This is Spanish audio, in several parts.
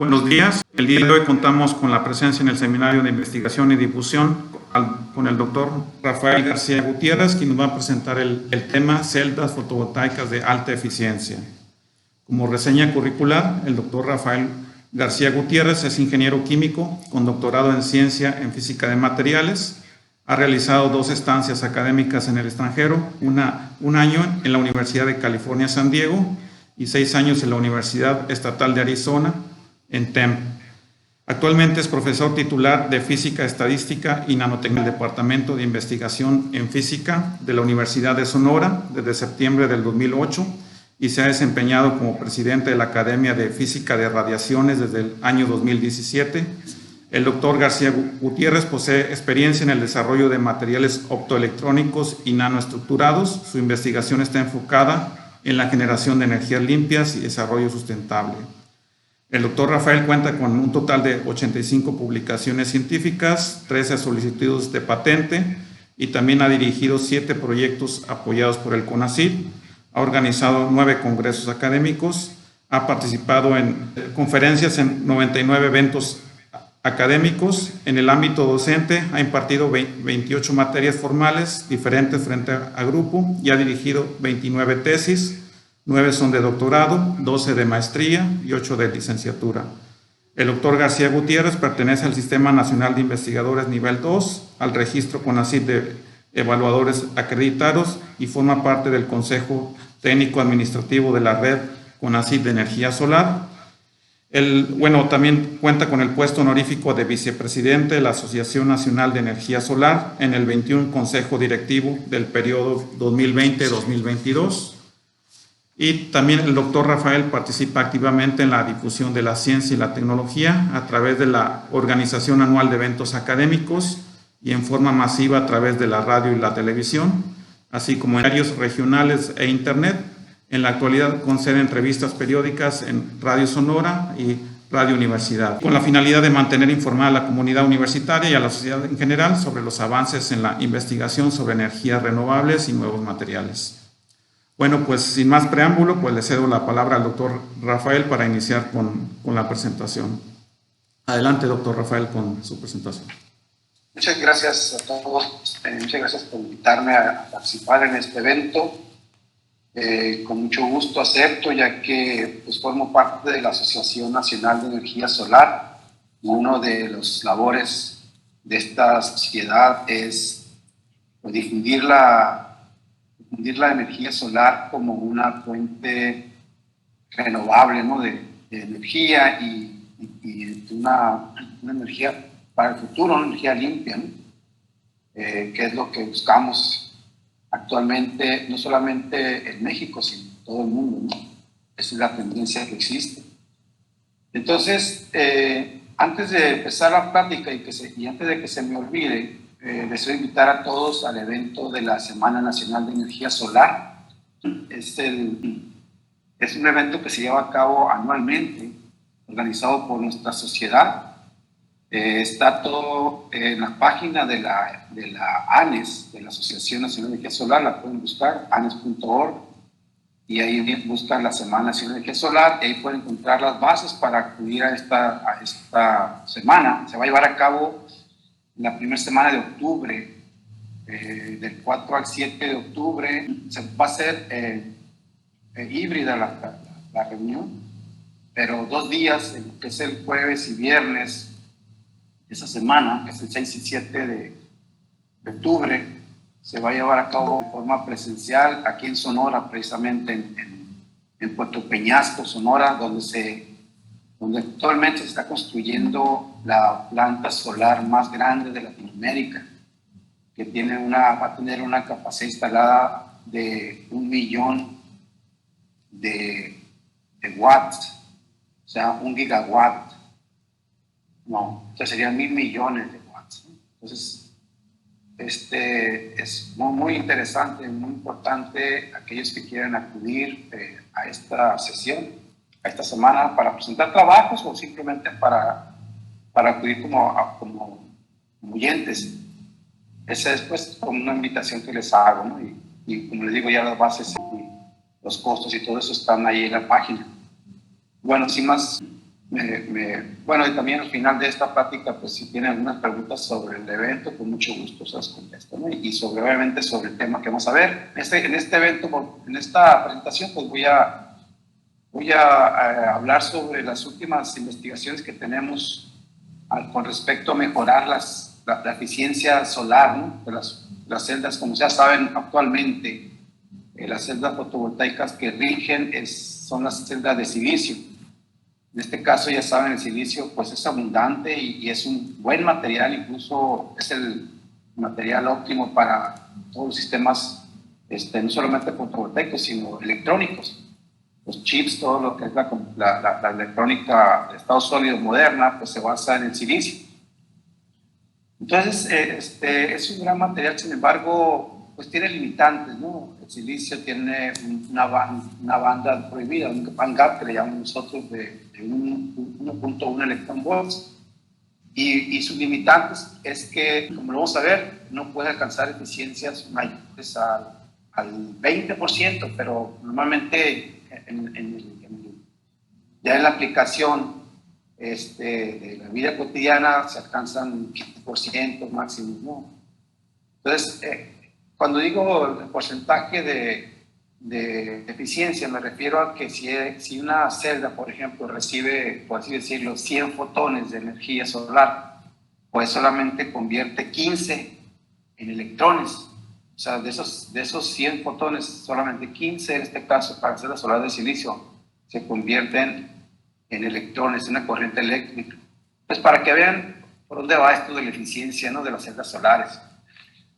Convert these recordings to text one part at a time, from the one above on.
Buenos días. El día de hoy contamos con la presencia en el Seminario de Investigación y Difusión con el doctor Rafael García Gutiérrez, quien nos va a presentar el tema celdas fotovoltaicas de alta eficiencia. Como reseña curricular, el doctor Rafael García Gutiérrez es ingeniero químico con doctorado en ciencia en física de materiales. Ha realizado 2 estancias académicas en el extranjero, un año en la Universidad de California, San Diego, y 6 años en la Universidad Estatal de Arizona, en Tempe. Actualmente es profesor titular de Física Estadística y Nanotecnología del Departamento de Investigación en Física de la Universidad de Sonora desde septiembre del 2008 y se ha desempeñado como presidente de la Academia de Física de Radiaciones desde el año 2017. El doctor García Gutiérrez posee experiencia en el desarrollo de materiales optoelectrónicos y nanoestructurados. Su investigación está enfocada en la generación de energías limpias y desarrollo sustentable. El doctor Rafael cuenta con un total de 85 publicaciones científicas, 13 solicitudes de patente y también ha dirigido 7 proyectos apoyados por el CONACYT, ha organizado 9 congresos académicos, ha participado en conferencias en 99 eventos académicos. En el ámbito docente ha impartido 28 materias formales diferentes frente a grupo y ha dirigido 29 tesis. 9 son de doctorado, 12 de maestría y 8 de licenciatura. El doctor García Gutiérrez pertenece al Sistema Nacional de Investigadores Nivel 2, al registro CONACYT de evaluadores acreditados y forma parte del Consejo Técnico Administrativo de la Red CONACYT de Energía Solar. También cuenta con el puesto honorífico de vicepresidente de la Asociación Nacional de Energía Solar en el 21 Consejo Directivo del periodo 2020-2022. Y también el doctor Rafael participa activamente en la difusión de la ciencia y la tecnología a través de la organización anual de eventos académicos y en forma masiva a través de la radio y la televisión, así como en diarios regionales e internet. En la actualidad concede entrevistas periódicas en Radio Sonora y Radio Universidad, con la finalidad de mantener informada a la comunidad universitaria y a la sociedad en general sobre los avances en la investigación sobre energías renovables y nuevos materiales. Bueno, pues sin más preámbulo, pues le cedo la palabra al doctor Rafael para iniciar con la presentación. Adelante, doctor Rafael, con su presentación. Muchas gracias a todos. Muchas gracias por invitarme a participar en este evento. Con mucho gusto acepto, ya que pues, formo parte de la Asociación Nacional de Energía Solar. Uno de los labores de esta sociedad es pues, difundir la energía solar como una fuente renovable, ¿no? de energía y una energía para el futuro, una energía limpia, ¿no? Que es lo que buscamos actualmente, no solamente en México, sino en todo el mundo, ¿no? Esa es la tendencia que existe. Entonces, antes de empezar la plática y antes de que se me olvide, deseo invitar a todos al evento de la Semana Nacional de Energía Solar. Es un evento que se lleva a cabo anualmente, organizado por nuestra sociedad. Está todo en la página de la ANES, de la Asociación Nacional de Energía Solar, la pueden buscar, anes.org, y ahí buscan la Semana Nacional de Energía Solar, y ahí pueden encontrar las bases para acudir a esta semana. Se va a llevar a cabo la primera semana de octubre, del 4 al 7 de octubre. Se va a hacer híbrida la reunión, pero 2 días, que es el jueves y viernes de esa semana, que es el 6 y 7 de octubre, se va a llevar a cabo de forma presencial aquí en Sonora, precisamente en Puerto Peñasco, Sonora, donde actualmente se está construyendo la planta solar más grande de Latinoamérica, que va a tener una capacidad instalada de 1 millón de watts, o sea, 1 gigawatt. No, o sea, serían 1,000 millones de watts, ¿no? Entonces, es muy interesante, muy importante aquellos que quieran acudir a esta sesión, a esta semana, para presentar trabajos o simplemente para acudir como oyentes. Esa es pues como una invitación que les hago, ¿no? Y como les digo, ya las bases y los costos y todo eso están ahí en la página. Bueno, sin más Bueno, y también al final de esta plática, pues si tienen algunas preguntas sobre el evento, con mucho gusto se las contesto, ¿no? Y sobre, obviamente, sobre el tema que vamos a ver. En este evento, en esta presentación, pues voy a hablar sobre las últimas investigaciones que tenemos con respecto a mejorar la eficiencia solar, ¿no? De las celdas. Como ya saben, actualmente las celdas fotovoltaicas que rigen son las celdas de silicio. En este caso, ya saben, el silicio pues es abundante y es un buen material, incluso es el material óptimo para todos los sistemas, no solamente fotovoltaicos, sino electrónicos. Los chips, todo lo que es la electrónica de estado sólido moderna, pues se basa en el silicio. Entonces, es un gran material, sin embargo, pues tiene limitantes, ¿no? El silicio tiene una banda prohibida, un band gap que le llamamos nosotros de 1.1 electron volts. Y sus limitantes es que, como lo vamos a ver, no puede alcanzar eficiencias mayores al 20%, pero normalmente ya en la aplicación de la vida cotidiana se alcanzan 15% máximo, ¿no? Entonces, cuando digo el porcentaje de eficiencia, me refiero a que si una celda, por ejemplo, recibe, por así decirlo, 100 fotones de energía solar, pues solamente convierte 15 en electrones. O sea, de esos 100 fotones, solamente 15, en este caso, para celdas solar de silicio, se convierten en electrones, en una corriente eléctrica. Pues para que vean por dónde va esto de la eficiencia, ¿no?, de las celdas solares.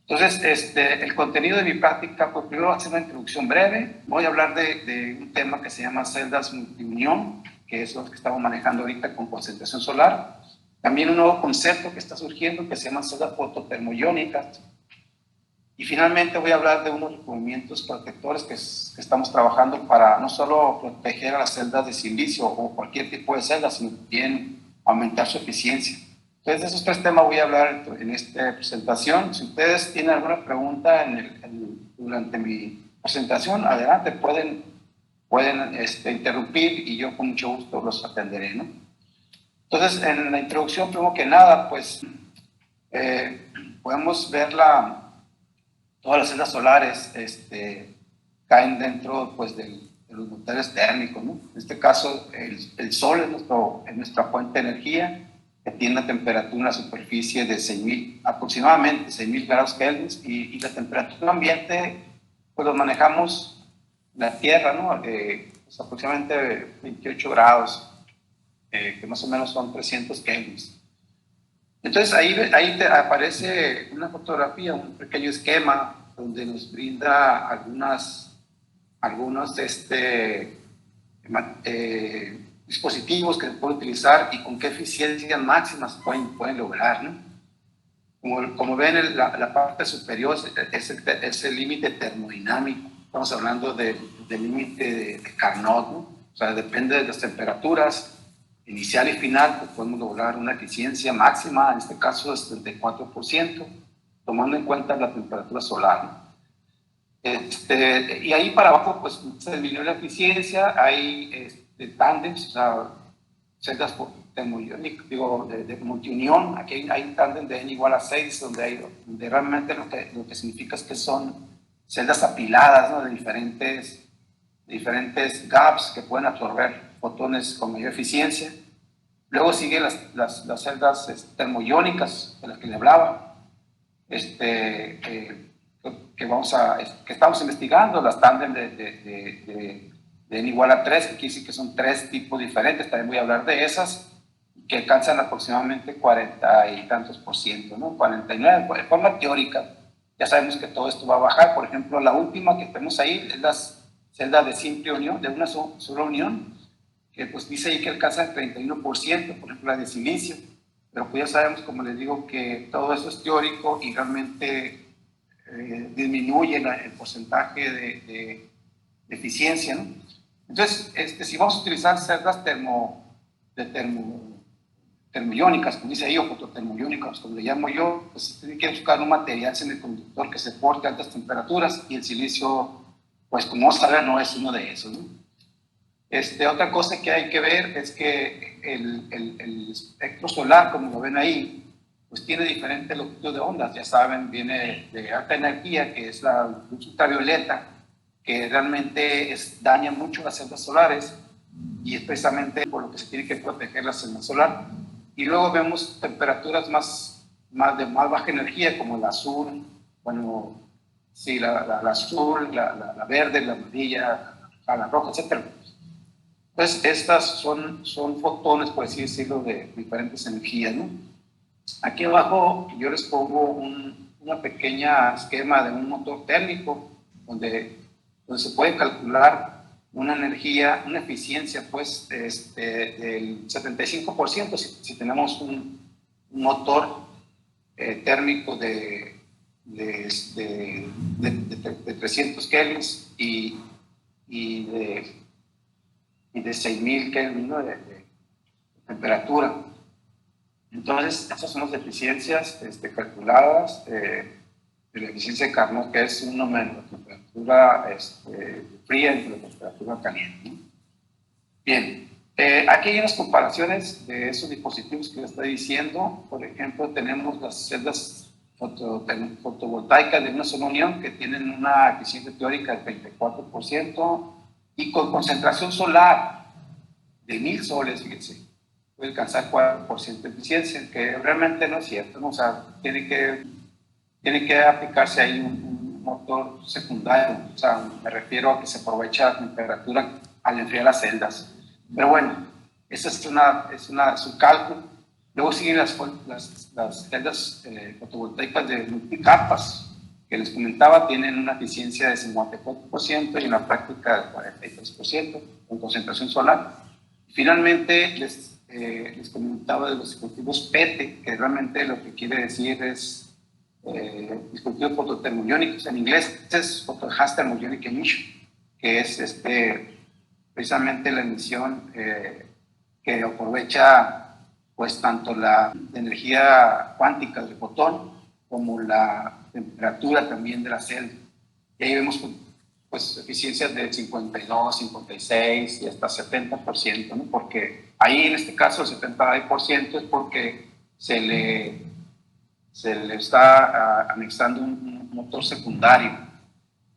Entonces, el contenido de mi práctica, pues primero va a ser una introducción breve. Voy a hablar de un tema que se llama celdas multiunión, que es lo que estamos manejando ahorita con concentración solar. También un nuevo concepto que está surgiendo que se llama celdas fototermoiónicas. Y finalmente voy a hablar de unos movimientos protectores que estamos trabajando para no solo proteger a las celdas de silicio o cualquier tipo de celdas, sino también aumentar su eficiencia. Entonces, de esos tres temas voy a hablar en esta presentación. Si ustedes tienen alguna pregunta durante mi presentación, adelante, pueden interrumpir y yo con mucho gusto los atenderé, ¿no? Entonces, en la introducción, primero que nada, pues podemos ver todas las celdas solares caen dentro, pues, de los motores térmicos, ¿no? En este caso, el sol es nuestra fuente de energía, que tiene una temperatura en la superficie de aproximadamente 6.000 grados Kelvin, y la temperatura ambiente, pues lo manejamos la Tierra, ¿no? Pues aproximadamente 28 grados, que más o menos son 300 Kelvin. Entonces ahí te aparece una fotografía, un pequeño esquema donde nos brinda algunos dispositivos que se pueden utilizar y con qué eficiencias máximas pueden lograr, ¿no? Como ven, la parte superior es el límite termodinámico. Estamos hablando del límite de Carnot, ¿no? O sea, depende de las temperaturas inicial y final, pues podemos lograr una eficiencia máxima, en este caso de 74%, tomando en cuenta la temperatura solar, ¿no? Y ahí para abajo, pues se disminuyó la eficiencia. Hay tándems, o sea, celdas termoiónicas, de multiunión. Aquí hay un tándem de n igual a 6, donde realmente lo que significa es que son celdas apiladas, ¿no?, de diferentes gaps que pueden absorber fotones con mayor eficiencia. Luego siguen las celdas termoiónicas de las que le hablaba, que estamos investigando, las tándem de n igual a 3, que quiere decir que son 3 tipos diferentes. También voy a hablar de esas, que alcanzan aproximadamente 40 y tantos por ciento, ¿no? 49, de forma teórica. Ya sabemos que todo esto va a bajar. Por ejemplo, la última que tenemos ahí es las celdas de simple unión, de una sola unión, que pues dice ahí que alcanza el 31%, por ejemplo la de silicio. Pero pues ya sabemos, como les digo, que todo eso es teórico y realmente disminuye el porcentaje de eficiencia, ¿no? Entonces, si vamos a utilizar celdas termoiónicas, como dice ahí, o fototermoiónicas, como le llamo yo, pues tiene que buscar un material semiconductor que soporte altas temperaturas, y el silicio, pues como vamos a ver, no es uno de esos, ¿no? Otra cosa que hay que ver es que el espectro solar, como lo ven ahí, pues tiene diferente longitud de ondas. Ya saben, viene de alta energía, que es la luz ultravioleta, que realmente daña mucho las celdas solares, y es precisamente por lo que se tiene que proteger la celda solar. Y luego vemos temperaturas de más baja energía, como el azul, bueno, sí, la azul, la verde, la amarilla, la roja, etc. Pues estas son fotones, por así decirlo, de diferentes energías, ¿no? Aquí abajo yo les pongo una pequeña esquema de un motor térmico donde se puede calcular una energía, una eficiencia pues del 75% si tenemos un motor térmico de 300 kelvins y de 6000 kelvin, ¿no? de temperatura. Entonces, esas son las eficiencias calculadas de la eficiencia de Carnot, que es 1 menos la temperatura fría entre la temperatura caliente, ¿no? Bien, aquí hay unas comparaciones de esos dispositivos que les estoy diciendo. Por ejemplo, tenemos las celdas fotovoltaicas de una sola unión que tienen una eficiencia teórica del 34% y con concentración solar de 1000 soles, fíjense, puede alcanzar 4% de eficiencia, que realmente no es cierto, ¿no? O sea, tiene que aplicarse ahí un motor secundario, o sea, me refiero a que se aprovecha la temperatura al enfriar las celdas. Pero bueno, eso es un cálculo. Luego siguen las celdas fotovoltaicas de multicapas, que les comentaba, tienen una eficiencia de 54% y en la práctica de 43%, con concentración solar. Finalmente, les comentaba de los dispositivos PET, que realmente lo que quiere decir es dispositivos fototermoiónicos. En inglés es Photo Enhanced Thermogenic Emission, que es precisamente la emisión que aprovecha pues tanto la energía cuántica del fotón como la temperatura también de la celda. Y ahí vemos pues eficiencias de 52, 56 y hasta 70%, ¿no? Porque ahí en este caso el 70% es porque se le está anexando un motor secundario.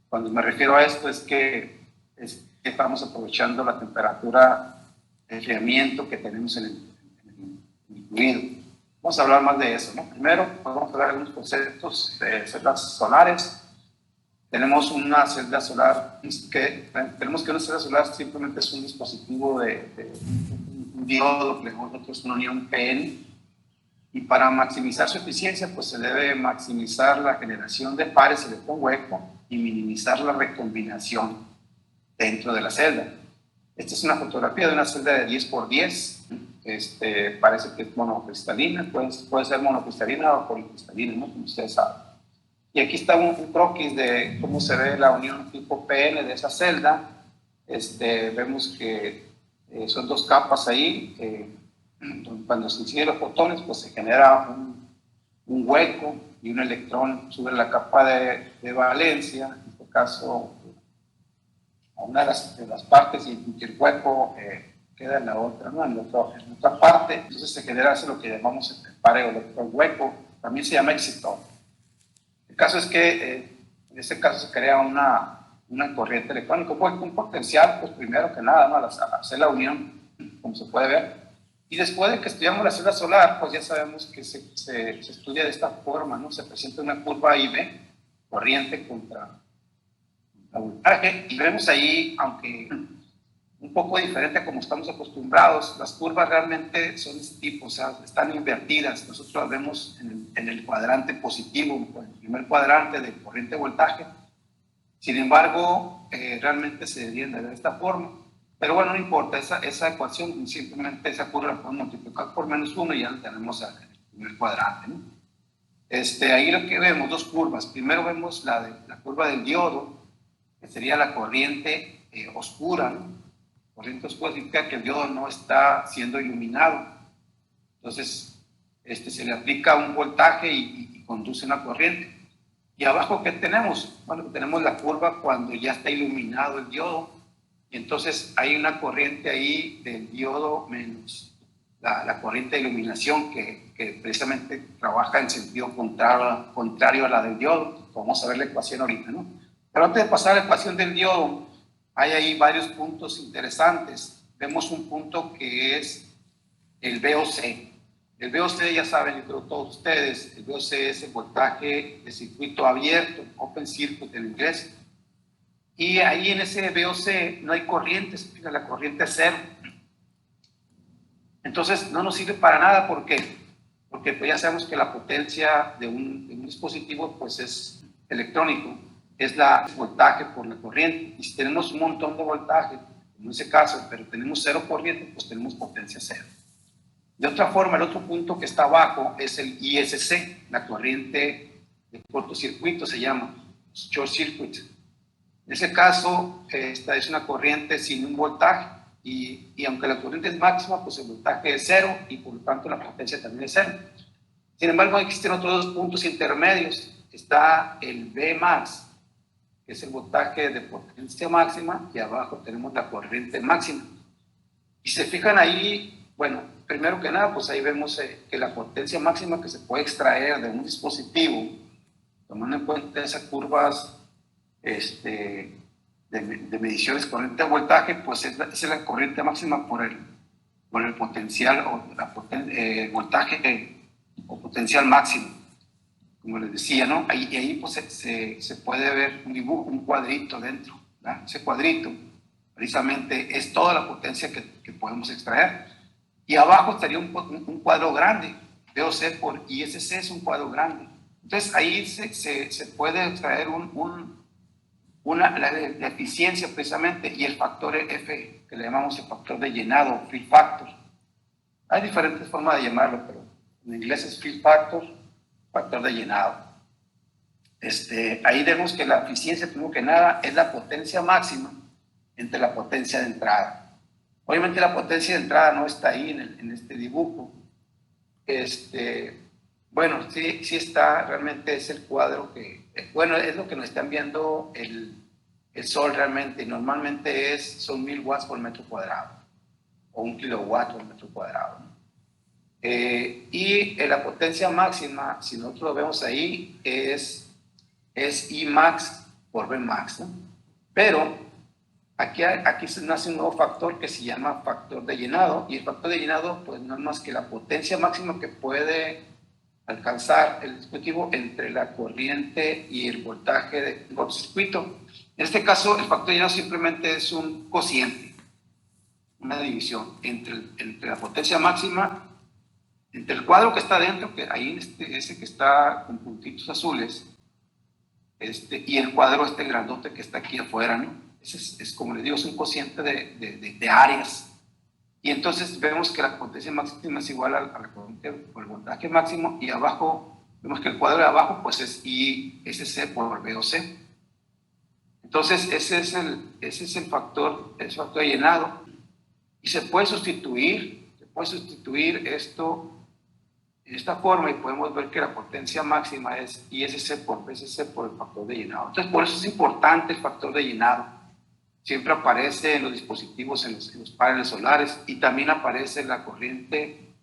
Cuando me refiero a esto es que estamos aprovechando la temperatura de enfriamiento que tenemos en el fluido. Vamos a hablar más de eso, ¿no? Primero, pues vamos a ver algunos conceptos de celdas solares. Tenemos una celda solar tenemos que una celda solar simplemente es un dispositivo un diodo, que nosotros una unión PN, y para maximizar su eficiencia pues se debe maximizar la generación de pares electrón hueco y minimizar la recombinación dentro de la celda. Esta es una fotografía de una celda de 10 por 10. Parece que es monocristalina, puede ser monocristalina o policristalina, ¿no? Como ustedes saben. Y aquí está un croquis de cómo se ve la unión tipo PN de esa celda. Vemos que son dos capas ahí. Cuando se inciden los fotones, pues se genera un hueco y un electrón sube la capa de valencia, en este caso a una de las partes, y el hueco queda en la otra, ¿no? En otra parte. Entonces se genera lo que llamamos el pare electrón hueco, también se llama excitón. El caso es que en este caso se crea una corriente electrónica, un potencial, pues primero que nada, ¿no? Al hacer la unión, como se puede ver. Y después de que estudiamos la celda solar, pues ya sabemos que se estudia de esta forma, ¿no? Se presenta una curva IV, corriente contra voltaje, y vemos ahí, aunque un poco diferente a como estamos acostumbrados, las curvas realmente son de este tipo, o sea, están invertidas. Nosotros las vemos en el cuadrante positivo, en el primer cuadrante de corriente voltaje. Sin embargo, realmente se deberían de ver de esta forma. Pero bueno, no importa, esa ecuación, simplemente esa curva la podemos multiplicar por -1 y ya la tenemos en el primer cuadrante, ¿no? Ahí lo que vemos, dos curvas. Primero vemos la curva del diodo, que sería la corriente oscura, ¿no? Corriente oscura significa que el diodo no está siendo iluminado. Entonces, se le aplica un voltaje y conduce una corriente. Y abajo, ¿qué tenemos? Bueno, tenemos la curva cuando ya está iluminado el diodo. Y entonces hay una corriente ahí del diodo menos la corriente de iluminación que precisamente trabaja en sentido contrario a la del diodo. Vamos a ver la ecuación ahorita, ¿no? Pero antes de pasar a la ecuación del diodo, hay ahí varios puntos interesantes. Vemos un punto que es el VOC. El VOC, ya saben, yo creo todos ustedes, el VOC es el voltaje de circuito abierto, open circuit en inglés. Y ahí en ese VOC no hay corrientes, la corriente es cero. Entonces no nos sirve para nada. ¿Por qué? Porque pues ya sabemos que la potencia de un dispositivo pues es electrónico, es el voltaje por la corriente. Y si tenemos un montón de voltaje, en ese caso, pero tenemos cero corriente, pues tenemos potencia cero. De otra forma, el otro punto que está abajo es el ISC, la corriente de cortocircuito se llama, short circuit. En ese caso, esta es una corriente sin un voltaje. Y aunque la corriente es máxima, pues el voltaje es cero y por lo tanto la potencia también es cero. Sin embargo, existen otros dos puntos intermedios. Está el Vmax, que es el voltaje de potencia máxima, y abajo tenemos la corriente máxima. Y se fijan ahí, bueno, primero que nada, pues ahí vemos que la potencia máxima que se puede extraer de un dispositivo, tomando en cuenta esas curvas de mediciones corriente de voltaje, pues es la corriente máxima por el potencial o voltaje o potencial máximo, como les decía, ¿no? Ahí pues se puede ver un dibujo, un cuadrito dentro, ¿verdad? Ese cuadrito precisamente es toda la potencia que podemos extraer. Y abajo estaría un cuadro grande, VOC por ISC es un cuadro grande. Entonces ahí se puede extraer la eficiencia precisamente y el factor F, que le llamamos el factor de llenado, fill factor. Hay diferentes formas de llamarlo, pero en inglés es fill factor, factor de llenado. Ahí vemos que la eficiencia, primero que nada, es la potencia máxima entre la potencia de entrada. Obviamente la potencia de entrada no está ahí en este dibujo. Bueno, sí está, realmente es el cuadro que, bueno, es lo que nos están viendo el sol realmente. Normalmente son 1000 watts por metro cuadrado o 1 kilowatt por metro cuadrado, ¿no? Y la potencia máxima, si nosotros lo vemos ahí, es Imax por Vmax, ¿no? Pero aquí se nace un nuevo factor que se llama factor de llenado, y el factor de llenado pues no es más que la potencia máxima que puede alcanzar el dispositivo entre la corriente y el voltaje del cortocircuito. En este caso, el factor de llenado simplemente es un cociente, una división entre la potencia máxima, entre el cuadro que está dentro, que ahí ese que está con puntitos azules, y el cuadro grandote que está aquí afuera, ¿no? Ese es como les digo, es un cociente de áreas. Y entonces vemos que la potencia máxima es igual a la corriente por el voltaje máximo, y abajo vemos que el cuadro de abajo pues es ISC por VOC. Entonces ese es el factor de llenado, y se puede sustituir esto en esta forma, y podemos ver que la potencia máxima es ISC por VSC por el factor de llenado. Entonces por eso es importante el factor de llenado. Siempre aparece en los dispositivos, en los paneles solares, y también aparece la corriente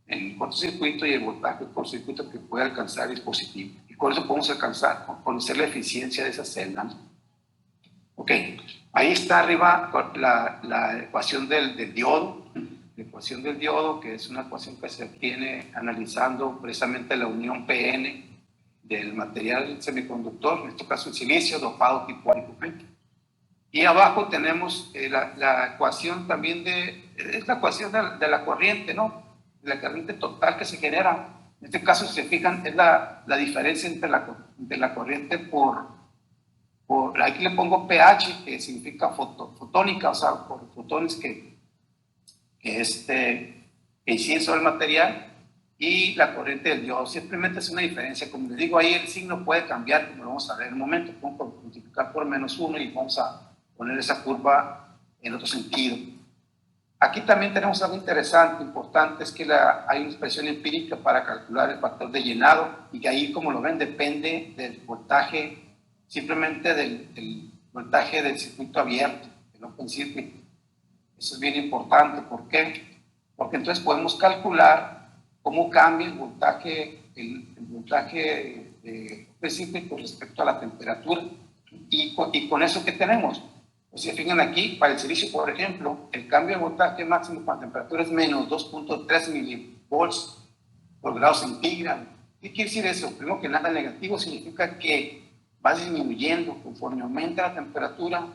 en el cortocircuito y el voltaje del cortocircuito que puede alcanzar el dispositivo. Y con eso podemos conocer la eficiencia de esa celda, ¿no? Ok, ahí está arriba la ecuación del diodo. La ecuación del diodo, que es una ecuación que se obtiene analizando precisamente la unión PN del material semiconductor, en este caso el silicio, dopado tipo alicopento. Y abajo tenemos la ecuación también es la ecuación de la corriente, ¿no? De la corriente total que se genera. En este caso, si se fijan, es la diferencia entre la corriente aquí le pongo pH, que significa fotónica, o sea, por fotones que inciden sobre el material, y la corriente del diodo. Simplemente es una diferencia. Como les digo, ahí el signo puede cambiar, como lo vamos a ver en un momento. Podemos multiplicar por -1 y vamos a poner esa curva en otro sentido. Aquí también tenemos algo interesante, importante, es que hay una expresión empírica para calcular el factor de llenado, y que ahí, como lo ven, depende del voltaje, simplemente del voltaje del circuito abierto, el Open Circuit. Eso es bien importante. ¿Por qué? Porque entonces podemos calcular cómo cambia el voltaje de Open Circuit con respecto a la temperatura. Y con eso, ¿qué tenemos? Pues si fijan aquí, para el silicio, por ejemplo, el cambio de voltaje máximo con temperatura es menos 2.3 milivolts por grado centígrado. ¿Qué quiere decir eso? Primero que nada, negativo significa que va disminuyendo conforme aumenta la temperatura,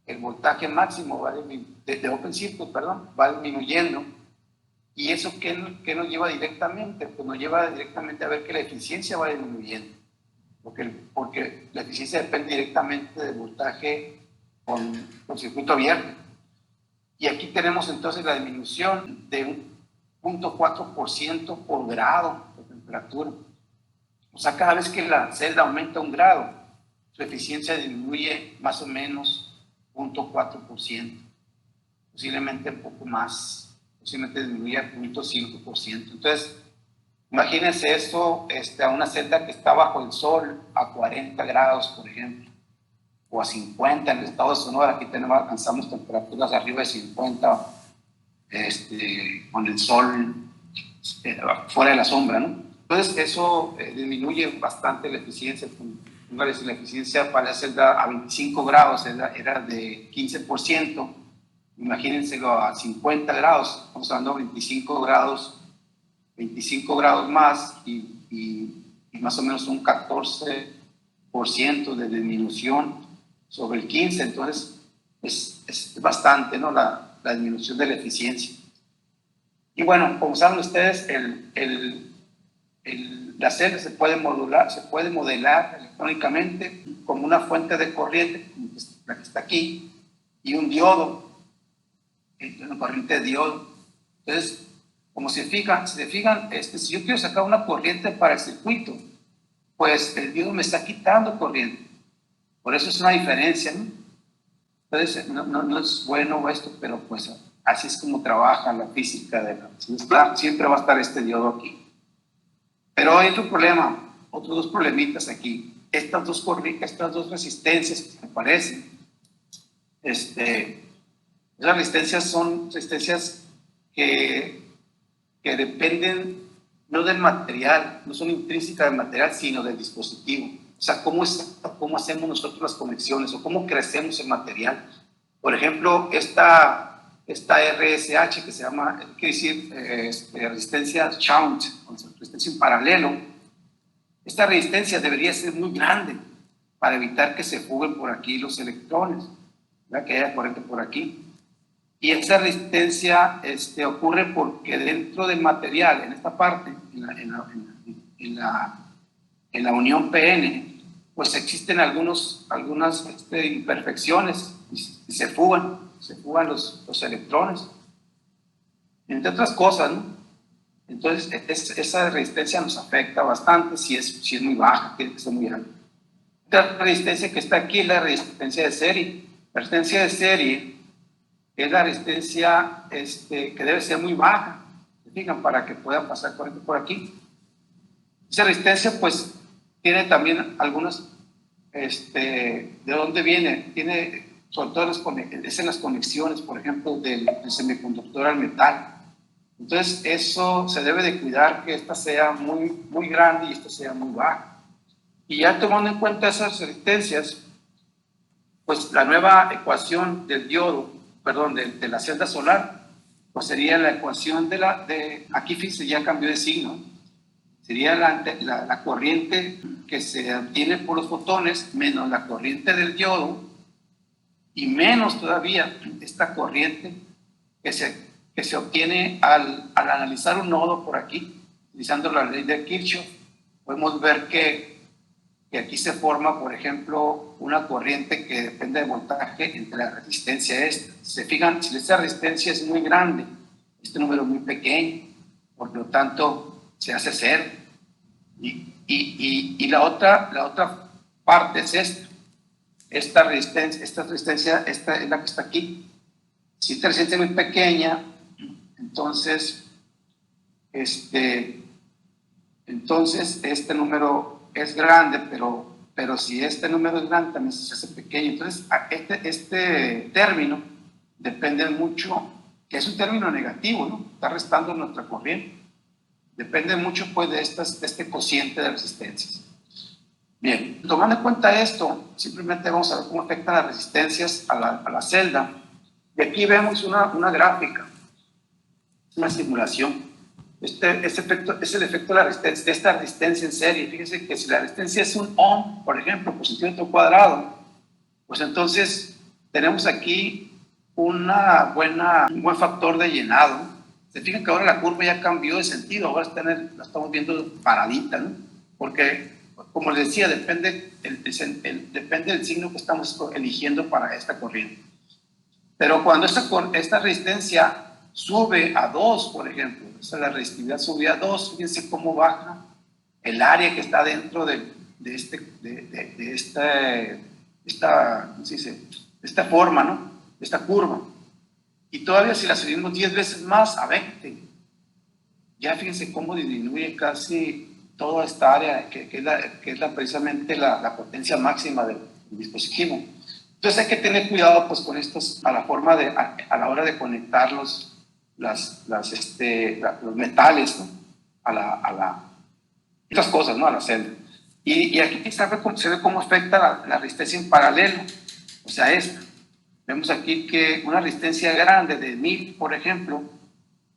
el voltaje máximo de Open Circuit, va disminuyendo. ¿Y eso qué nos lleva directamente? Pues nos lleva directamente a ver que la eficiencia va disminuyendo, porque la eficiencia depende directamente del voltaje con circuito abierto. Y aquí tenemos entonces la disminución de un 0.4% por grado de temperatura. O sea, cada vez que la celda aumenta 1 grado, su eficiencia disminuye más o menos 0.4%, posiblemente un poco más, posiblemente disminuye 0.5%. Entonces, imagínense esto a una celda que está bajo el sol a 40 grados, por ejemplo, o a 50 en el estado de Sonora. Aquí alcanzamos temperaturas arriba de 50 con el sol fuera de la sombra, ¿no? Entonces eso disminuye bastante la eficiencia. La eficiencia para la celda a 25 grados era de 15%. Imagínenselo a 50 grados, estamos hablando de 25 grados más y más o menos un 14% de disminución sobre el 15%. Entonces es bastante, ¿no? La disminución de la eficiencia. Y bueno, como saben ustedes, la celda se puede modelar electrónicamente como una fuente de corriente, como la que está aquí, y un diodo, una corriente de diodo. Entonces, como se fijan, si yo quiero sacar una corriente para el circuito, pues el diodo me está quitando corriente. Por eso es una diferencia, ¿no? Entonces, no es bueno esto, pero pues así es como trabaja la física de la celda. Siempre va a estar este diodo aquí. Pero hay otro problema, otros dos problemitas aquí. Estas dos resistencias que aparecen, esas resistencias son resistencias que dependen no del material, no son intrínsecas del material, sino del dispositivo. O sea, cómo hacemos nosotros las conexiones o cómo crecemos el material. Por ejemplo, esta RSH que se llama, quiere decir resistencia shunt, resistencia en paralelo. Esta resistencia debería ser muy grande para evitar que se fuguen por aquí los electrones, ¿verdad? Que haya corriente por aquí. Y esa resistencia ocurre porque dentro del material, en esta parte, en la unión PN, pues existen algunas imperfecciones y se fugan los electrones, entre otras cosas, ¿no? Entonces, esa resistencia nos afecta bastante si es muy baja, tiene que ser muy alta. Otra resistencia que está aquí es la resistencia de serie. La resistencia de serie es la resistencia que debe ser muy baja, ¿se fijan? Para que pueda pasar corriente por aquí. Esa resistencia, pues, tiene también algunas, ¿de dónde viene? Tiene, sobre todo, es en las conexiones, por ejemplo, del semiconductor al metal. Entonces, eso se debe de cuidar, que esta sea muy, muy grande y esta sea muy baja. Y ya tomando en cuenta esas resistencias, pues la nueva ecuación del diodo, de la celda solar, pues sería la ecuación aquí fíjense, ya cambió de signo. Sería la corriente que se obtiene por los fotones menos la corriente del diodo y menos todavía esta corriente que se obtiene al analizar un nodo por aquí, utilizando la ley de Kirchhoff. Podemos ver que aquí se forma, por ejemplo, una corriente que depende del voltaje entre la resistencia esta. Se fijan, si esta resistencia es muy grande, este número es muy pequeño, por lo tanto se hace cero. Y la otra parte es esta resistencia esta es la que está aquí. Si esta resistencia es muy pequeña, entonces este número es grande, pero pero si este número es grande también se hace pequeño. Entonces, este término depende mucho, que es un término negativo, ¿no? Está restando nuestra corriente. Depende mucho pues de este cociente de resistencias. Bien, tomando en cuenta esto, simplemente vamos a ver cómo afectan las resistencias a la celda. Y aquí vemos una gráfica, una simulación. Este efecto es el efecto de esta resistencia en serie. Fíjense que si la resistencia es un ohm, por ejemplo, por centímetro cuadrado, pues entonces tenemos aquí un buen factor de llenado. Se fijan que ahora la curva ya cambió de sentido, ahora la estamos viendo paradita, ¿no? Porque, como les decía, depende del signo que estamos eligiendo para esta corriente. Pero cuando esta resistencia sube a 2, por ejemplo, la resistividad sube a 2, fíjense cómo baja el área que está dentro de esta forma, ¿no? Esta curva. Y todavía si la subimos 10 veces más a 20, ya fíjense cómo disminuye casi toda esta área que es precisamente la potencia máxima del dispositivo. Entonces hay que tener cuidado pues con estos a la hora de conectar los metales, ¿no? Estas cosas, ¿no? A la celda. Y aquí se ve cómo afecta la resistencia en paralelo, o sea, esta. Vemos aquí que una resistencia grande de 1000, por ejemplo,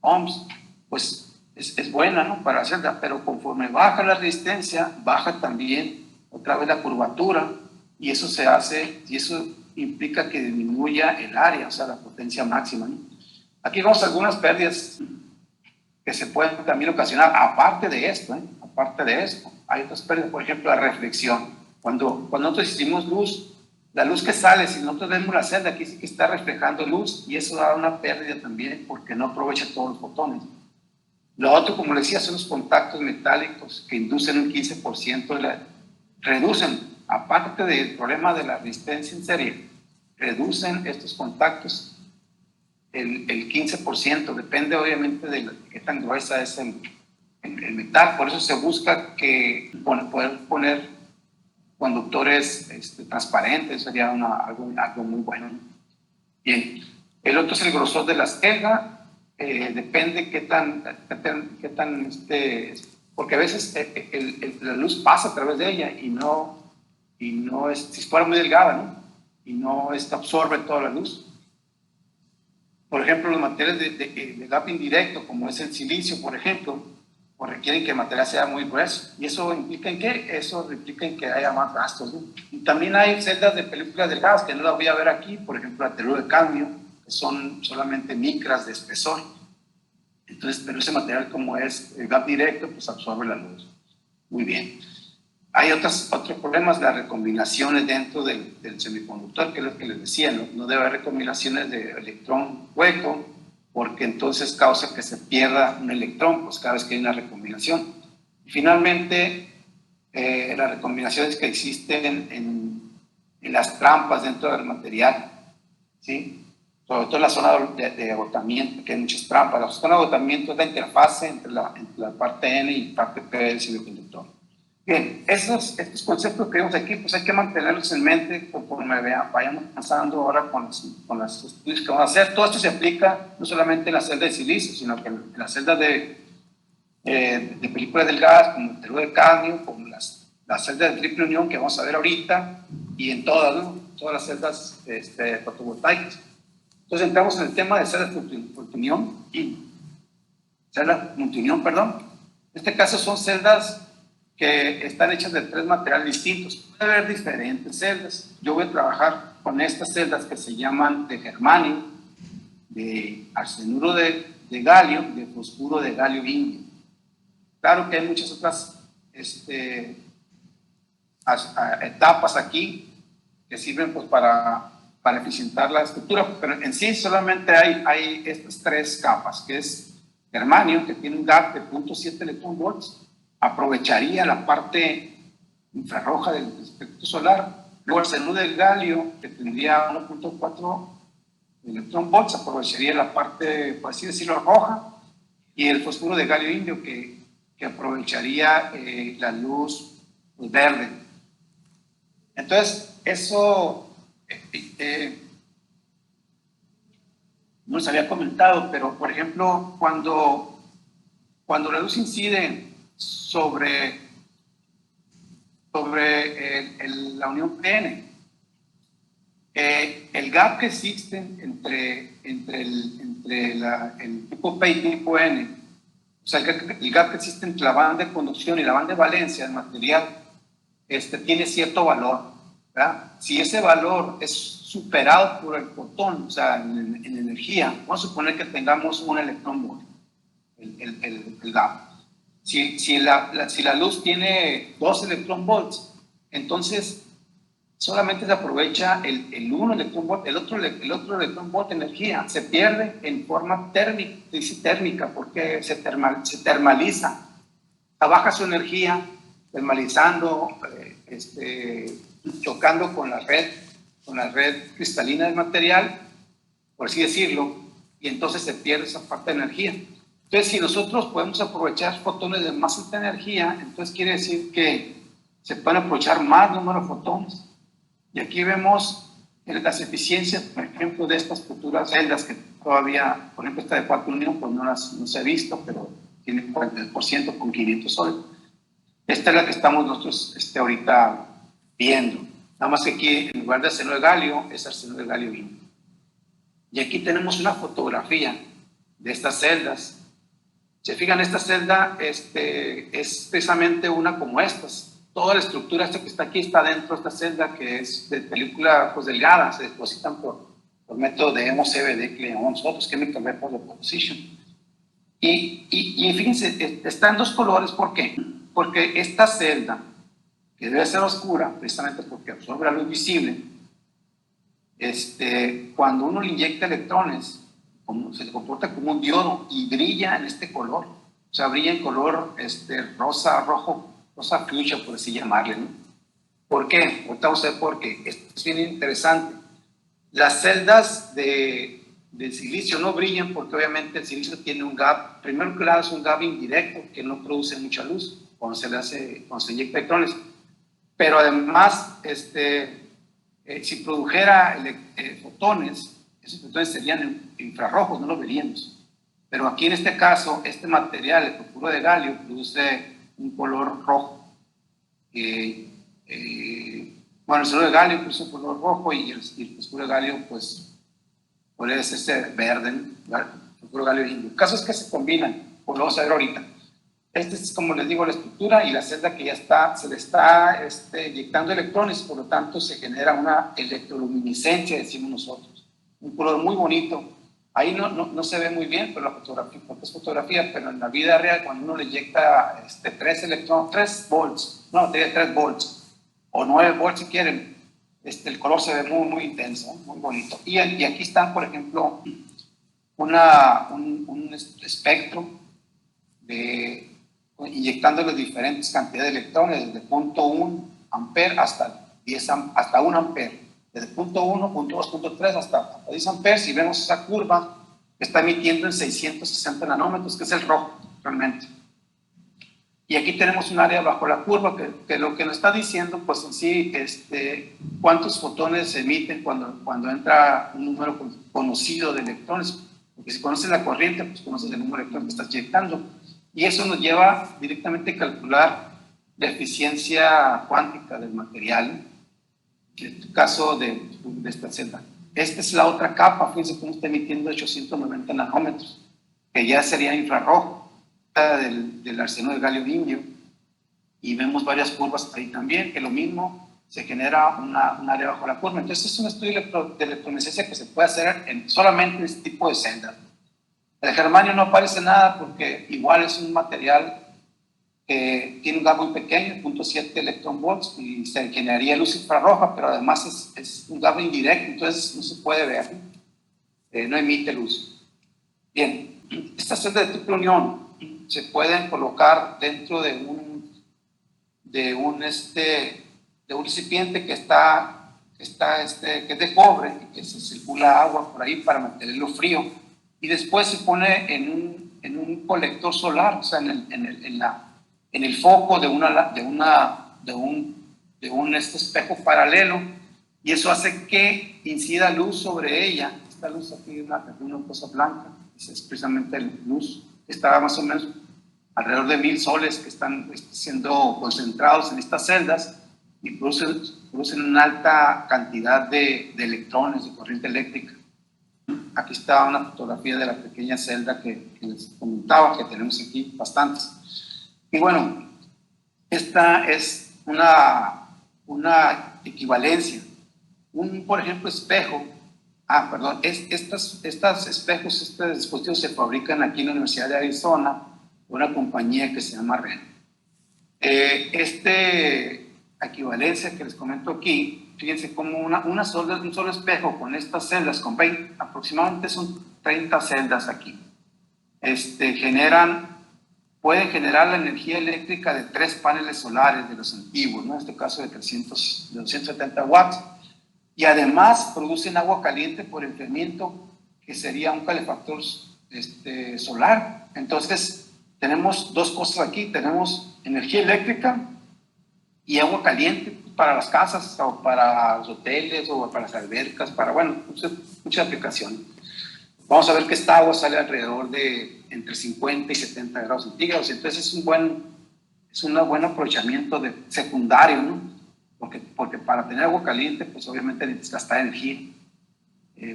ohms, pues es buena, ¿no? Para la celda, pero conforme baja la resistencia, baja también otra vez la curvatura, y eso implica que disminuya el área, o sea, la potencia máxima, ¿no? Aquí vemos algunas pérdidas que se pueden también ocasionar, aparte de esto, hay otras pérdidas, por ejemplo, la reflexión. Cuando nosotros hicimos luz, la luz que sale, si nosotros vemos la celda, aquí sí que está reflejando luz, y eso da una pérdida también porque no aprovecha todos los fotones. Lo otro, como les decía, son los contactos metálicos que inducen un 15%, reducen, aparte del problema de la resistencia en serie, reducen estos contactos el 15%, depende obviamente de qué tan gruesa es el metal. Por eso se busca poder poner conductores transparentes, sería algo muy bueno. Bien, el otro es el grosor de la celda. Depende qué tan porque a veces la luz pasa a través de ella si fuera muy delgada, ¿no? Y no absorbe toda la luz. Por ejemplo, los materiales de gap indirecto, como es el silicio, por ejemplo, pues requieren que el material sea muy grueso. ¿Y eso implica en qué? Eso implica en que haya más gastos, ¿no? Y también hay celdas de películas delgadas, que no las voy a ver aquí, por ejemplo, la teluro de cadmio, que son solamente micras de espesor. Entonces, pero ese material, como es el gap directo, pues absorbe la luz. Muy bien. Hay otros problemas, las recombinaciones dentro del semiconductor, que es lo que les decía, no debe haber recombinaciones de electrón hueco, porque entonces causa que se pierda un electrón, pues cada vez que hay una recombinación. Y finalmente, las recombinaciones que existen en las trampas dentro del material, ¿sí? Sobre todo en la zona de agotamiento, que hay muchas trampas. La zona de agotamiento es la interfase entre la parte N y parte P del semiconductor. Bien, estos conceptos que vemos aquí, pues hay que mantenerlos en mente conforme vayamos avanzando ahora con los estudios que vamos a hacer. Todo esto se aplica no solamente en la celda de silicio, sino que en las celdas de películas delgadas, como el teluro de cadmio, como las celdas de triple unión que vamos a ver ahorita, y en todas, ¿no? Todas las celdas fotovoltaicas. Entonces entramos en el tema de celdas multiunión. En este caso son celdas que están hechas de 3 materiales distintos. Puede haber diferentes celdas. Yo voy a trabajar con estas celdas que se llaman de germanio, de arsenuro de galio, de fosfuro de galio indio. Claro que hay muchas otras etapas aquí que sirven pues, para eficientar la estructura, pero en sí solamente hay estas 3 capas, que es germanio, que tiene un gap de 0.7 electronvolts, aprovecharía la parte infrarroja del espectro solar. Luego el arsenuro del galio, que tendría 1.4 electronvolts, aprovecharía la parte, por así decirlo, roja, y el fosfuro de galio indio, que aprovecharía la luz verde. Entonces, eso no les había comentado, pero por ejemplo, cuando la luz incide sobre la unión PN, el gap que existe entre el tipo P y tipo N, o sea, el gap que existe entre la banda de conducción y la banda de valencia del material, tiene cierto valor, ¿verdad? Si ese valor es superado por el fotón, o sea, en energía, vamos a suponer que tengamos un electrón volt, el gap. Si la luz tiene 2 electrón volts, entonces solamente se aprovecha el uno electrón volt, el otro electrón volt de energía se pierde en forma térmica, dice térmica porque se termaliza, baja su energía, termalizando, chocando con la red cristalina del material, por así decirlo, y entonces se pierde esa parte de energía. Entonces, si nosotros podemos aprovechar fotones de más alta energía, entonces quiere decir que se pueden aprovechar más número de fotones. Y aquí vemos las eficiencias, por ejemplo, de estas futuras celdas que todavía, por ejemplo, esta de 4 unión, pues no se ha visto, pero tiene 40% con 500 soles. Esta es la que estamos nosotros ahorita viendo. Nada más que aquí, en lugar de arseno de galio, es arseno de galio indio. Y aquí tenemos una fotografía de estas celdas. Se fijan, esta celda es precisamente una como estas. Toda la estructura que está aquí está dentro de esta celda, que es de película pues, delgada, se depositan por método de MOCVD, Cleons, otros chemical vapor deposition. Y fíjense, está en 2 colores, ¿por qué? Porque esta celda, que debe ser oscura, precisamente porque absorbe la luz visible, cuando uno le inyecta electrones, se comporta como un diodo y brilla en este color, o sea, brilla en color rosa, rojo, rosa fuchsia, por así llamarle, ¿no? ¿Por qué? Ahorita vamos a ver por qué. Esto es bien interesante. Las celdas de silicio no brillan porque obviamente el silicio tiene un gap, primero que nada es un gap indirecto que no produce mucha luz cuando se inyecta electrones, pero además si produjera fotones, esos fotones serían infrarrojos, no los veríamos. Pero aquí en este caso, este material, el fluoruro de galio, produce un color rojo. Bueno, el fluoruro de galio produce un color rojo y el fluoruro de galio, pues, podría ser verde, ¿verdad? El fluoruro de galio indio. El caso es que se combinan, como lo vamos a ver ahorita. Esta es, como les digo, la estructura y la celda que ya se le está inyectando electrones, por lo tanto se genera una electroluminiscencia, decimos nosotros. Un color muy bonito. Ahí no se ve muy bien, pero la fotografía, porque es fotografía, pero en la vida real, cuando uno le inyecta 3 volts, no, tiene 3 volts, o 9 volts si quieren, el color se ve muy, muy intenso, muy bonito. Y aquí están, por ejemplo, un espectro de inyectándole diferentes cantidades de electrones, desde 0.1 amper hasta 1 amper, desde 0.1, 0.2, 0.3 hasta 10 amperes, y vemos esa curva que está emitiendo en 660 nanómetros, que es el rojo realmente. Y aquí tenemos un área bajo la curva que lo que nos está diciendo, pues en sí, cuántos fotones se emiten cuando entra un número conocido de electrones, porque si conoces la corriente, pues conoces el número de electrones que estás inyectando. Y eso nos lleva directamente a calcular la eficiencia cuántica del material, en el caso de esta celda. Esta es la otra capa, fíjense cómo está emitiendo 890 nanómetros, que ya sería infrarrojo, del arseno de galio indio. Y vemos varias curvas ahí también, que lo mismo se genera un área bajo la curva. Entonces es un estudio de electroluminiscencia que se puede hacer solamente en este tipo de celdas. El germanio no aparece nada porque igual es un material que tiene un gap muy pequeño, 0.7 electron volts, y se generaría luz infrarroja, pero además es un gap indirecto, entonces no se puede ver, no emite luz. Bien, estas celdas de triple unión se pueden colocar dentro de un recipiente que es de cobre y que se circula agua por ahí para mantenerlo frío, y después se pone en un colector solar, o sea, en el foco de de espejo paralelo, y eso hace que incida luz sobre ella. Esta luz aquí es una cosa blanca, es precisamente la luz. Está más o menos alrededor de 1000 soles que están siendo concentrados en estas celdas y producen una alta cantidad de electrones, de corriente eléctrica. Aquí está una fotografía de la pequeña celda que les comentaba, que tenemos aquí bastantes. Y bueno, esta es una equivalencia. Por ejemplo, espejo. Estos espejos, estos dispositivos se fabrican aquí en la Universidad de Arizona, una compañía que se llama REN. Equivalencia que les comento aquí, fíjense como un solo espejo con estas celdas, con 20, aproximadamente son 30 celdas aquí, pueden generar la energía eléctrica de 3 paneles solares de los antiguos, ¿no? En este caso de 270 watts, y además producen agua caliente por enfriamiento, que sería un calefactor solar. Entonces, tenemos dos cosas aquí, tenemos energía eléctrica y agua caliente para las casas o para los hoteles o para las albercas, para, bueno, muchas aplicaciones. Vamos a ver que esta agua sale alrededor de entre 50 y 70 grados centígrados, entonces es un buen aprovechamiento secundario, ¿no? Porque para tener agua caliente, pues obviamente necesitas gastar energía.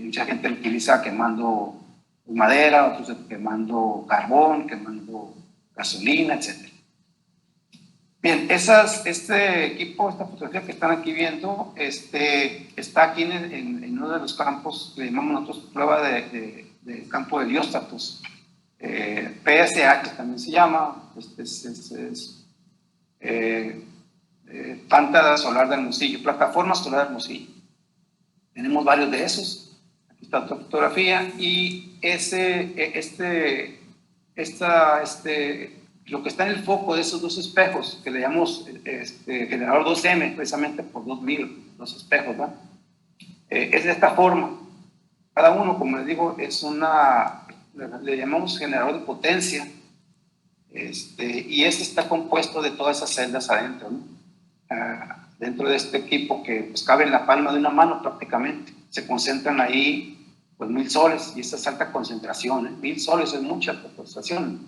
Mucha gente lo utiliza quemando madera, otros quemando carbón, quemando gasolina, etc. Bien, este equipo, esta fotografía que están aquí viendo, está aquí en uno de los campos, le llamamos nosotros prueba de campo de bióstatos, PSH también se llama, planta solar de Hermosillo, plataforma solar de Hermosillo. Tenemos varios de esos. Aquí está otra fotografía y lo que está en el foco de esos dos espejos, que le llamamos generador 2M, precisamente por 2000, dos espejos, ¿no? Es de esta forma. Cada uno, como les digo, le llamamos generador de potencia, y está compuesto de todas esas celdas adentro, ¿no? Dentro de este equipo que pues, cabe en la palma de una mano prácticamente. Se concentran ahí pues 1000 soles, y esta es alta concentración, 1000 soles es mucha concentración.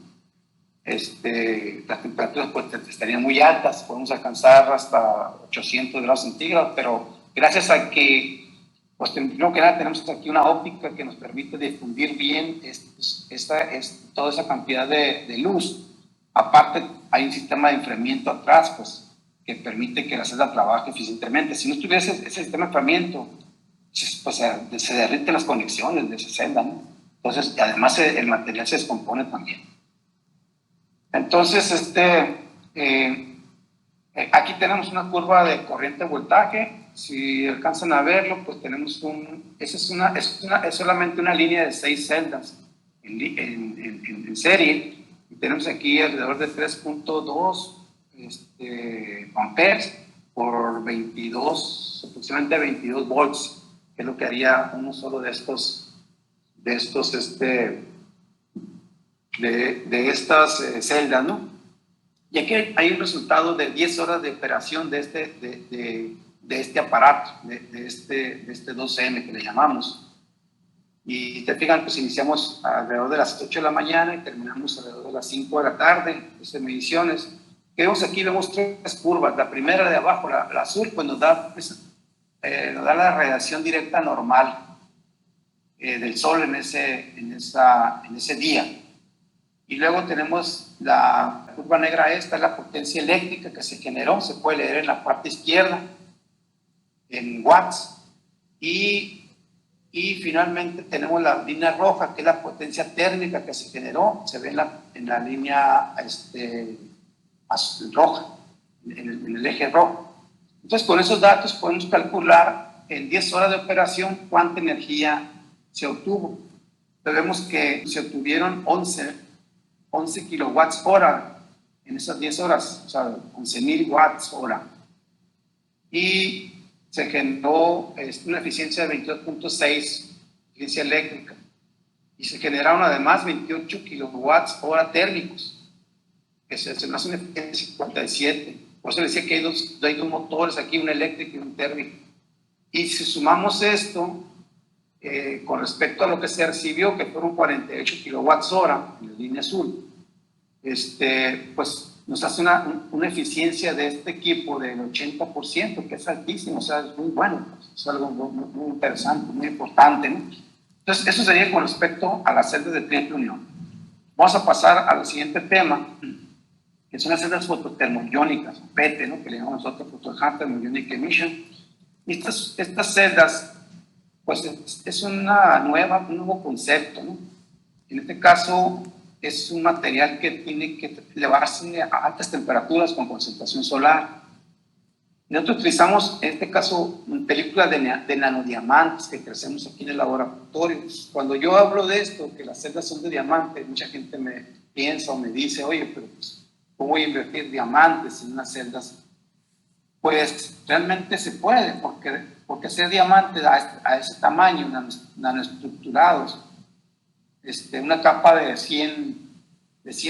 Las temperaturas pues, estarían muy altas, podemos alcanzar hasta 800 grados centígrados, pero gracias a que, pues primero que nada, tenemos aquí una óptica que nos permite difundir bien toda esa cantidad de luz. Aparte, hay un sistema de enfriamiento atrás, pues, que permite que la celda trabaje eficientemente. Si no estuviera ese sistema de enfriamiento, pues se derriten las conexiones de esa celda, ¿no? Entonces, además el material se descompone también. Entonces, aquí tenemos una curva de corriente voltaje. Si alcanzan a verlo, pues tenemos es solamente una línea de 6 celdas en serie. Y tenemos aquí alrededor de 3.2 amperes por 22, aproximadamente 22 volts, que es lo que haría uno solo de estas celdas, ¿no? Y aquí hay un resultado de 10 horas de operación de este aparato, de este 2M que le llamamos. Y te fijan, pues iniciamos alrededor de las 8 de la mañana y terminamos alrededor de las 5 de la tarde, estas mediciones. Que vemos aquí, vemos 3 curvas. La primera de abajo, la azul, pues nos da la radiación directa normal del sol en ese día. Y luego tenemos la curva negra, esta es la potencia eléctrica que se generó, se puede leer en la parte izquierda, en watts. Y finalmente tenemos la línea roja, que es la potencia térmica que se generó, se ve en la línea roja, en el eje rojo. Entonces, con esos datos podemos calcular en 10 horas de operación cuánta energía se obtuvo. Pero vemos que se obtuvieron 11 kilowatts hora en esas 10 horas, o sea, 11.000 watts hora. Y se generó una eficiencia de 22.6 eficiencia eléctrica. Y se generaron además 28 kilowatts hora térmicos, que se hace una eficiencia de 57. Por eso decía que hay dos motores aquí, un eléctrico y un térmico. Y si sumamos esto, con respecto a lo que se recibió, que fueron 48 kilowatts hora en la línea azul, pues nos hace una eficiencia de este equipo del 80%, que es altísimo, o sea, es muy bueno, pues, es algo muy interesante, muy importante, ¿no? Entonces, eso sería con respecto a las celdas de triple unión. Vamos a pasar al siguiente tema, que son las celdas fototermoiónicas, PET, ¿no? Que le llamamos nosotros Photothermionic Emission. Y estas celdas, pues es un nuevo concepto, ¿no? En este caso, es un material que tiene que elevarse a altas temperaturas con concentración solar. Nosotros utilizamos, en este caso, películas de nanodiamantes que crecemos aquí en el laboratorio. Cuando yo hablo de esto, que las celdas son de diamante, mucha gente me piensa o me dice, oye, pero pues, ¿cómo voy a invertir diamantes en unas celdas? Pues realmente se puede, porque hacer diamantes a ese tamaño, nanoestructurados, una capa de 100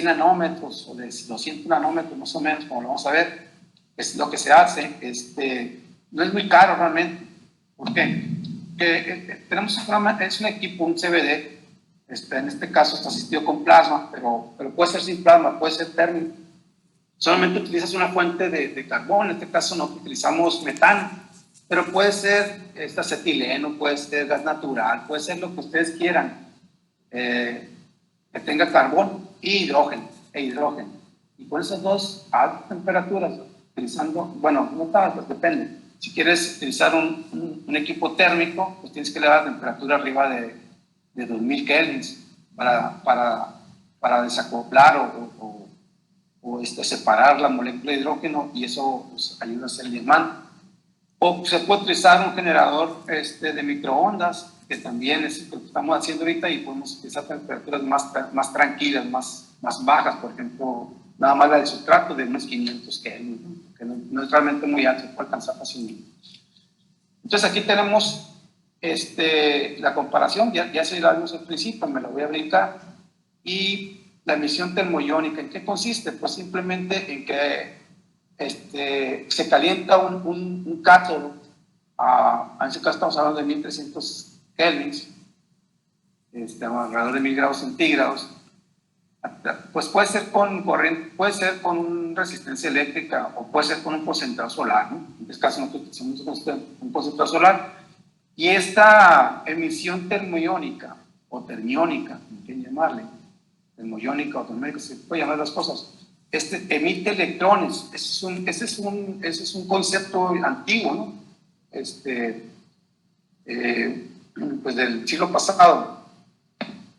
nanómetros o de 200 nanómetros más o menos, como lo vamos a ver, es lo que se hace. No es muy caro realmente. ¿Por qué? Tenemos es un equipo, un CVD, en este caso está asistido con plasma, pero puede ser sin plasma, puede ser térmico. Solamente utilizas una fuente de carbón, en este caso no utilizamos metano, pero puede ser acetileno, puede ser gas natural, puede ser lo que ustedes quieran, que tenga carbón e hidrógeno. Y con esas dos altas temperaturas, utilizando, bueno, no tantas, depende. Si quieres utilizar un equipo térmico, pues tienes que elevar la temperatura arriba de 2000 kelvins para desacoplar o separar la molécula de hidrógeno, y eso pues, ayuda a hacer el diamante. O se puede utilizar un generador de microondas, que también es lo que estamos haciendo ahorita, y podemos utilizar temperaturas más tranquilas, más bajas, por ejemplo, nada más la de sustrato de unos 500 Kelvin, ¿no? Que no es realmente muy alto, se puede alcanzar fácilmente. Entonces aquí tenemos la comparación, ya se la vimos al principio, me la voy a brincar, y la emisión termoiónica, ¿en qué consiste? Pues simplemente en que se calienta un cátodo, en este caso estamos hablando de 1300 kelvins, alrededor de 1000 grados centígrados. Pues puede ser con corriente, puede ser con resistencia eléctrica o puede ser con un concentrador solar, ¿no? En este caso nosotros utilizamos un concentrador solar, y esta emisión termoiónica o termiónica, como quieren llamarle, termoiónica o termiónica, se puede llamar las cosas, emite electrones. Ese es un concepto antiguo, ¿no? Pues del siglo pasado.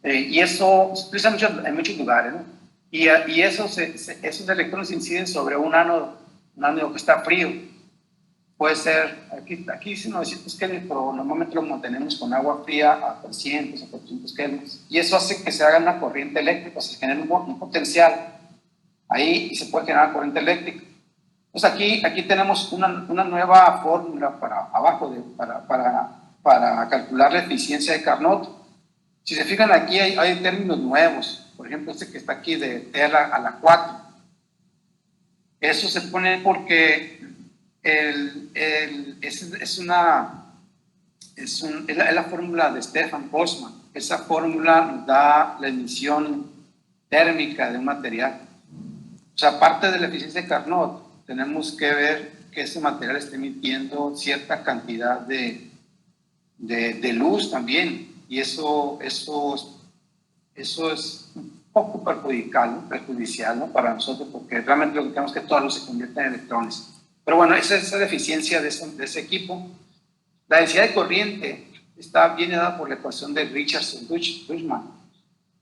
Y eso se utiliza en muchos lugares, ¿no? Y esos electrones inciden sobre un ánodo que está frío. Puede ser, aquí dice 900 Kelvin, pero normalmente lo mantenemos con agua fría a 300 o 400 Kelvin. Y eso hace que se haga una corriente eléctrica, se genera un potencial ahí y se puede generar corriente eléctrica. Entonces aquí tenemos una nueva fórmula para calcular la eficiencia de Carnot. Si se fijan aquí hay términos nuevos, por ejemplo que está aquí de T a la 4. Eso se pone porque es la fórmula de Stefan Boltzmann. Esa fórmula nos da la emisión térmica de un material. O sea, aparte de la eficiencia de Carnot, tenemos que ver que ese material esté emitiendo cierta cantidad de luz también, y eso es un poco perjudicial, ¿no? Para nosotros, porque realmente lo que queremos es que toda luz se convierta en electrones. Pero bueno, esa es la eficiencia de ese equipo. La densidad de corriente viene dada por la ecuación de Richardson-Bushman.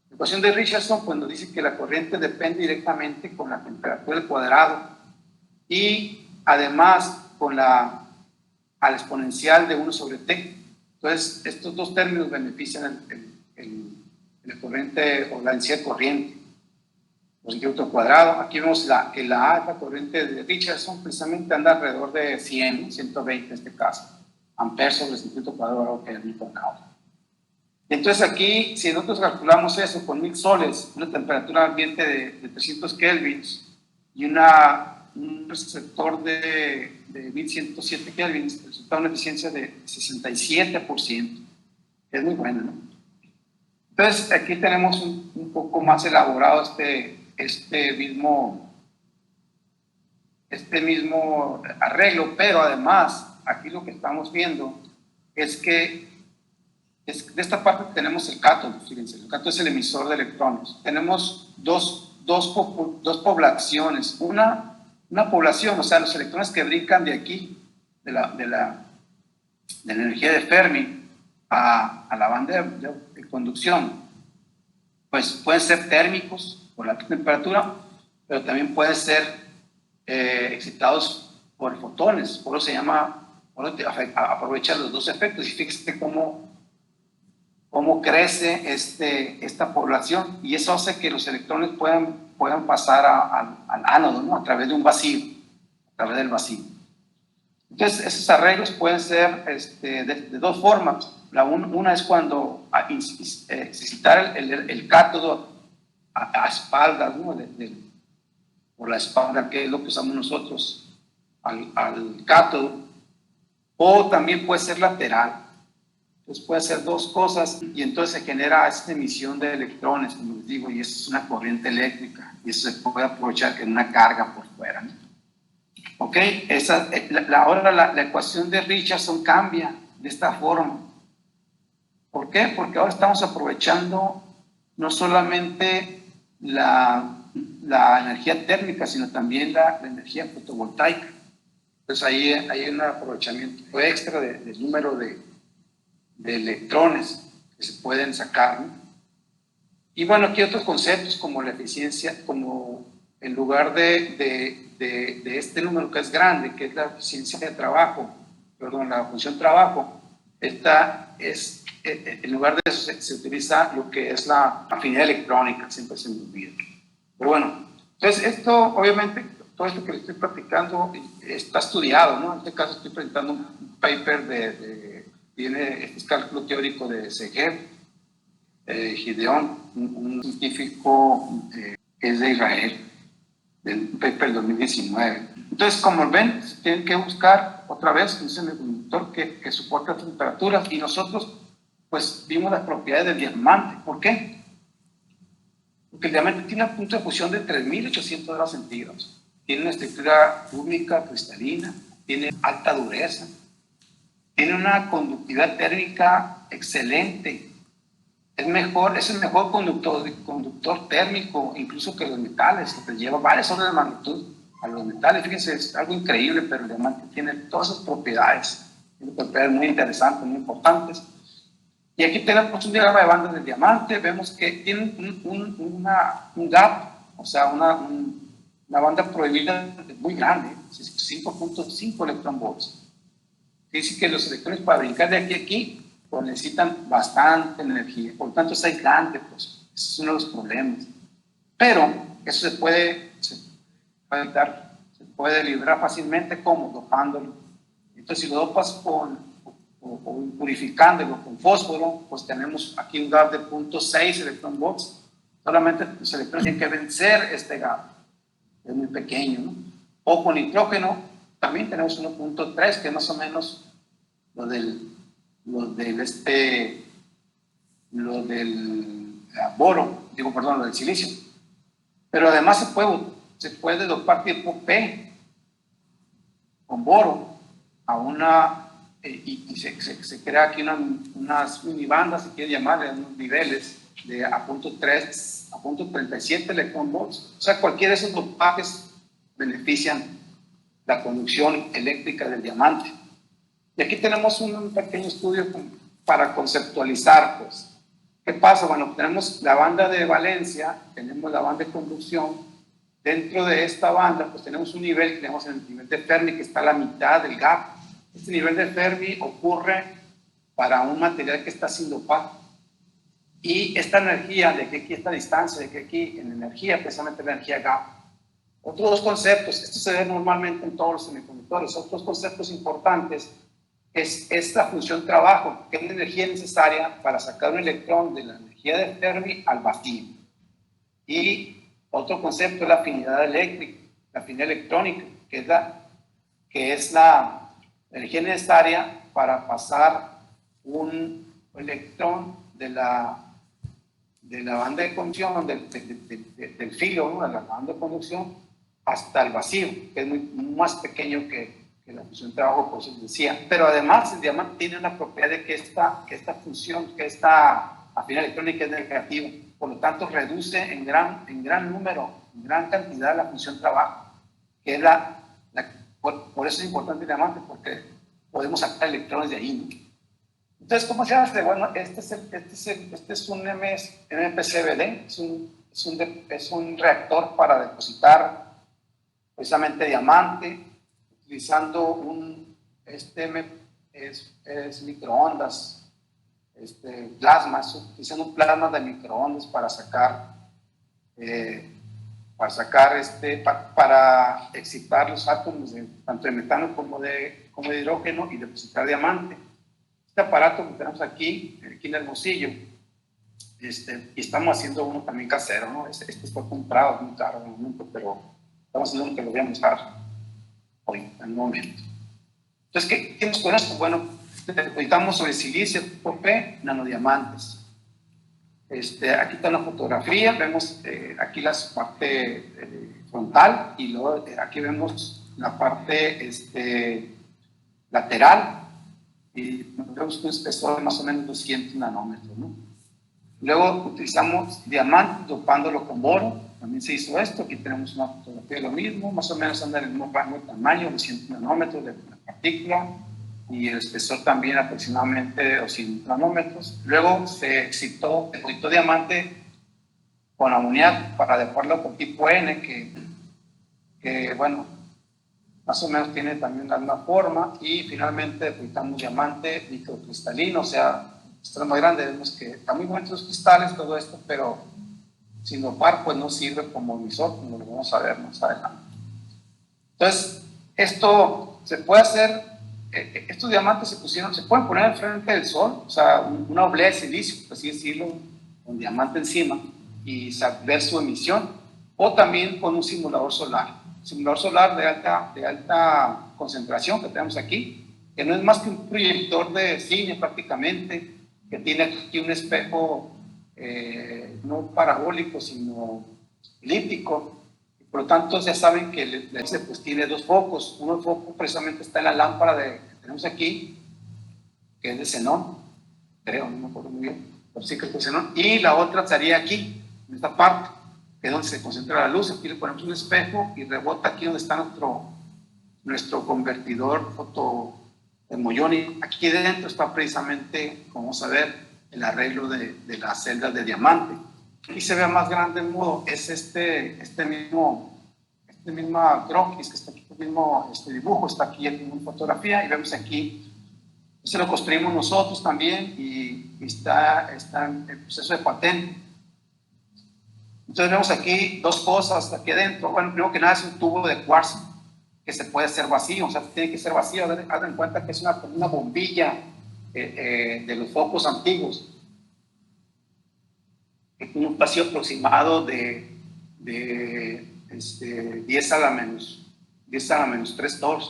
La ecuación de Richardson, cuando dice que la corriente depende directamente con la temperatura del cuadrado y además al exponencial de 1 sobre t. Entonces, estos dos términos benefician la corriente o la densidad de corriente por centímetro cuadrado. Aquí vemos que la corriente de Richardson precisamente anda alrededor de 120 en este caso, amperes sobre centímetro cuadrado que es el causa. Entonces aquí, si nosotros calculamos eso con 1000 soles, una temperatura ambiente de 300 kelvins y una un receptor de 1107 Kelvin resulta una eficiencia de 67%. Es muy buena, ¿no? Entonces, aquí tenemos un poco más elaborado este mismo arreglo, pero además, aquí lo que estamos viendo es que de esta parte tenemos el cátodo. Fíjense, el cátodo es el emisor de electrones. Tenemos dos poblaciones. Una población, o sea, los electrones que brincan de aquí, de la energía de Fermi a la banda de conducción, pues pueden ser térmicos por la temperatura, pero también pueden ser excitados por fotones. Por eso se llama, aprovecha los dos efectos. Y fíjense cómo crece esta población, y eso hace que los electrones puedan pasar al ánodo, ¿no? A través de un vacío, a través del vacío. Entonces, esos arreglos pueden ser de dos formas. Una es cuando excitar el cátodo a espaldas, ¿no? Por la espalda, que es lo que usamos nosotros, al cátodo, o también puede ser lateral. Entonces puede hacer dos cosas y entonces se genera esta emisión de electrones, como les digo, y eso es una corriente eléctrica, y eso se puede aprovechar en una carga por fuera, ¿no? Ok, ahora la ecuación de Richardson cambia de esta forma. ¿Por qué? Porque ahora estamos aprovechando no solamente la energía térmica, sino también la energía fotovoltaica. Entonces ahí hay un aprovechamiento extra del número de electrones que se pueden sacar, ¿no? Y bueno, aquí otros conceptos como la eficiencia, como en lugar de este número que es grande, que es la eficiencia de trabajo, perdón, la función trabajo, en lugar de eso se utiliza lo que es la afinidad electrónica, siempre se me olvida. Pero bueno, entonces esto obviamente, todo esto que les estoy platicando está estudiado, ¿no? En este caso estoy presentando un paper tiene este cálculo teórico de Segev, Gideon, un científico que es de Israel, del paper 2019. Entonces, como ven, tienen que buscar otra vez un semiconductor que soporte las temperaturas, y nosotros pues vimos las propiedades del diamante. ¿Por qué? Porque el diamante tiene un punto de fusión de 3800 grados centígrados, tiene una estructura única, cristalina, tiene alta dureza, tiene una conductividad térmica excelente. Es el mejor conductor térmico, incluso que los metales, que te lleva varias órdenes de magnitud a los metales. Fíjense, es algo increíble, pero el diamante tiene todas esas propiedades. Tiene propiedades muy interesantes, muy importantes. Y aquí tenemos un diagrama de bandas del diamante. Vemos que tiene un gap, o sea, una banda prohibida muy grande, 5.5 electron volts. Dice que los electrones para brincar de aquí a aquí pues necesitan bastante energía, por lo tanto es aislante, pues ese es uno de los problemas. Pero eso se puede evitar, se puede liberar fácilmente, como dopándolo. Entonces, si lo dopas o purificándolo con fósforo, pues tenemos aquí un gap de 0.6 electron volts. Solamente los electrones tienen que vencer este gap, es muy pequeño, ¿no? O con nitrógeno también tenemos 1.3, que es más o menos lo del lo del silicio. Pero además se puede dopar tipo P con boro y se crea aquí unas minibandas, si quiere llamarle, unos niveles de a punto 37 electron volts. O sea, cualquiera de esos dopajes benefician la conducción eléctrica del diamante. Y aquí tenemos un pequeño estudio para conceptualizar, pues, ¿qué pasa? Bueno, tenemos la banda de valencia, tenemos la banda de conducción. Dentro de esta banda, pues tenemos un nivel que tenemos en el nivel de Fermi, que está a la mitad del gap. Este nivel de Fermi ocurre para un material que está sin dopar. Y esta energía, de que aquí esta distancia, de que aquí en energía, precisamente la energía gap. Otros dos conceptos, esto se ve normalmente en todos los semiconductores, otros conceptos importantes es esta función trabajo, que es la energía necesaria para sacar un electrón de la energía de Fermi al vacío. Y otro concepto es la afinidad eléctrica, la afinidad electrónica, que es la energía necesaria para pasar un electrón de la banda de conducción, del filo, ¿no? De la banda de conducción, hasta el vacío, que es más pequeño que la función de trabajo, por eso decía. Pero además el diamante tiene la propiedad de que esta función, que esta afinidad electrónica es negativa, por lo tanto reduce en gran número, en gran cantidad la función de trabajo, que es por eso es importante el diamante, porque podemos sacar electrones de ahí, ¿no? Entonces, ¿cómo se hace? Bueno, este es un MPCVD, es un reactor para depositar precisamente diamante, utilizando es microondas, plasma, utilizando un plasma de microondas para para excitar los átomos tanto de metano como de hidrógeno y depositar diamante. Este aparato que tenemos aquí en Hermosillo, y estamos haciendo uno también casero, ¿no? Este fue comprado, es muy caro en el momento, pero estamos haciendo uno que lo voy a mostrar hoy, en el momento. Entonces, ¿qué hicimos con esto? Bueno, depositamos sobre silicio tipo P, nanodiamantes. Aquí está una fotografía, vemos aquí la parte frontal y luego aquí vemos la parte lateral y vemos un espesor de más o menos 200 nanómetros, ¿no? Luego utilizamos diamante dopándolo con boro, también se hizo esto, aquí tenemos una fotografía de lo mismo, más o menos anda en el mismo rango de tamaño, 200 nanómetros de la partícula, y el espesor también aproximadamente 200 nanómetros. Luego se depositó diamante con amoníaco para adecuarlo con tipo N, que bueno, más o menos tiene también la misma forma, y finalmente depositamos diamante microcristalino, o sea, esto es más grande, vemos que están muy buenos los cristales, todo esto, pero sin dopar, pues no sirve como emisor, como lo vamos a ver más adelante. Entonces, esto se puede hacer, estos diamantes se pueden poner enfrente del sol, o sea, una oblea de silicio, por así decirlo, con diamante encima, y ver su emisión, o también con un simulador solar de alta concentración que tenemos aquí, que no es más que un proyector de cine prácticamente, que tiene aquí un espejo no parabólico, sino elíptico. Por lo tanto, ya saben que el pues tiene dos focos. Uno foco precisamente está en la lámpara que tenemos aquí, que es de xenón, creo, no me acuerdo muy bien, pero sí creo que es xenón. Y la otra estaría aquí, en esta parte, que es donde se concentra la luz. Aquí le ponemos un espejo y rebota aquí donde está nuestro convertidor fototermoiónico. Aquí dentro está precisamente, como vamos a ver, el arreglo de las celdas de diamante. Aquí se ve más grande el modo, es este mismo croquis que está aquí, el mismo dibujo está aquí en fotografía, y vemos aquí, se lo construimos nosotros también, y está en el proceso de patente. Entonces vemos aquí dos cosas aquí adentro. Bueno, primero que nada es un tubo de cuarzo que se puede hacer vacío, o sea, tiene que ser vacío. Hagan cuenta que es una bombilla de los focos antiguos, un espacio aproximado de 10 a la menos 3 torres,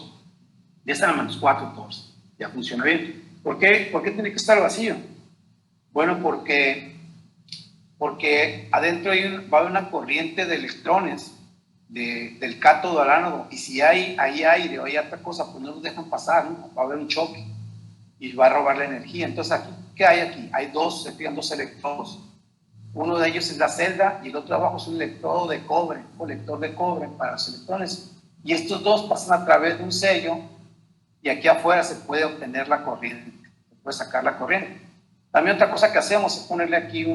10 a la menos 4 torres. Ya funciona bien. ¿Por qué tiene que estar vacío? Bueno, porque adentro va a haber una corriente de electrones del cátodo al ánodo, y si hay aire o hay otra cosa, pues no los dejan pasar, ¿no? Va a haber un choque y va a robar la energía. Entonces, aquí, ¿qué hay aquí? Hay dos electrodos. Uno de ellos es la celda y el otro abajo es un electrodo de cobre, un colector de cobre para los electrones. Y estos dos pasan a través de un sello, y aquí afuera se puede obtener la corriente, se puede sacar la corriente. También otra cosa que hacemos es ponerle aquí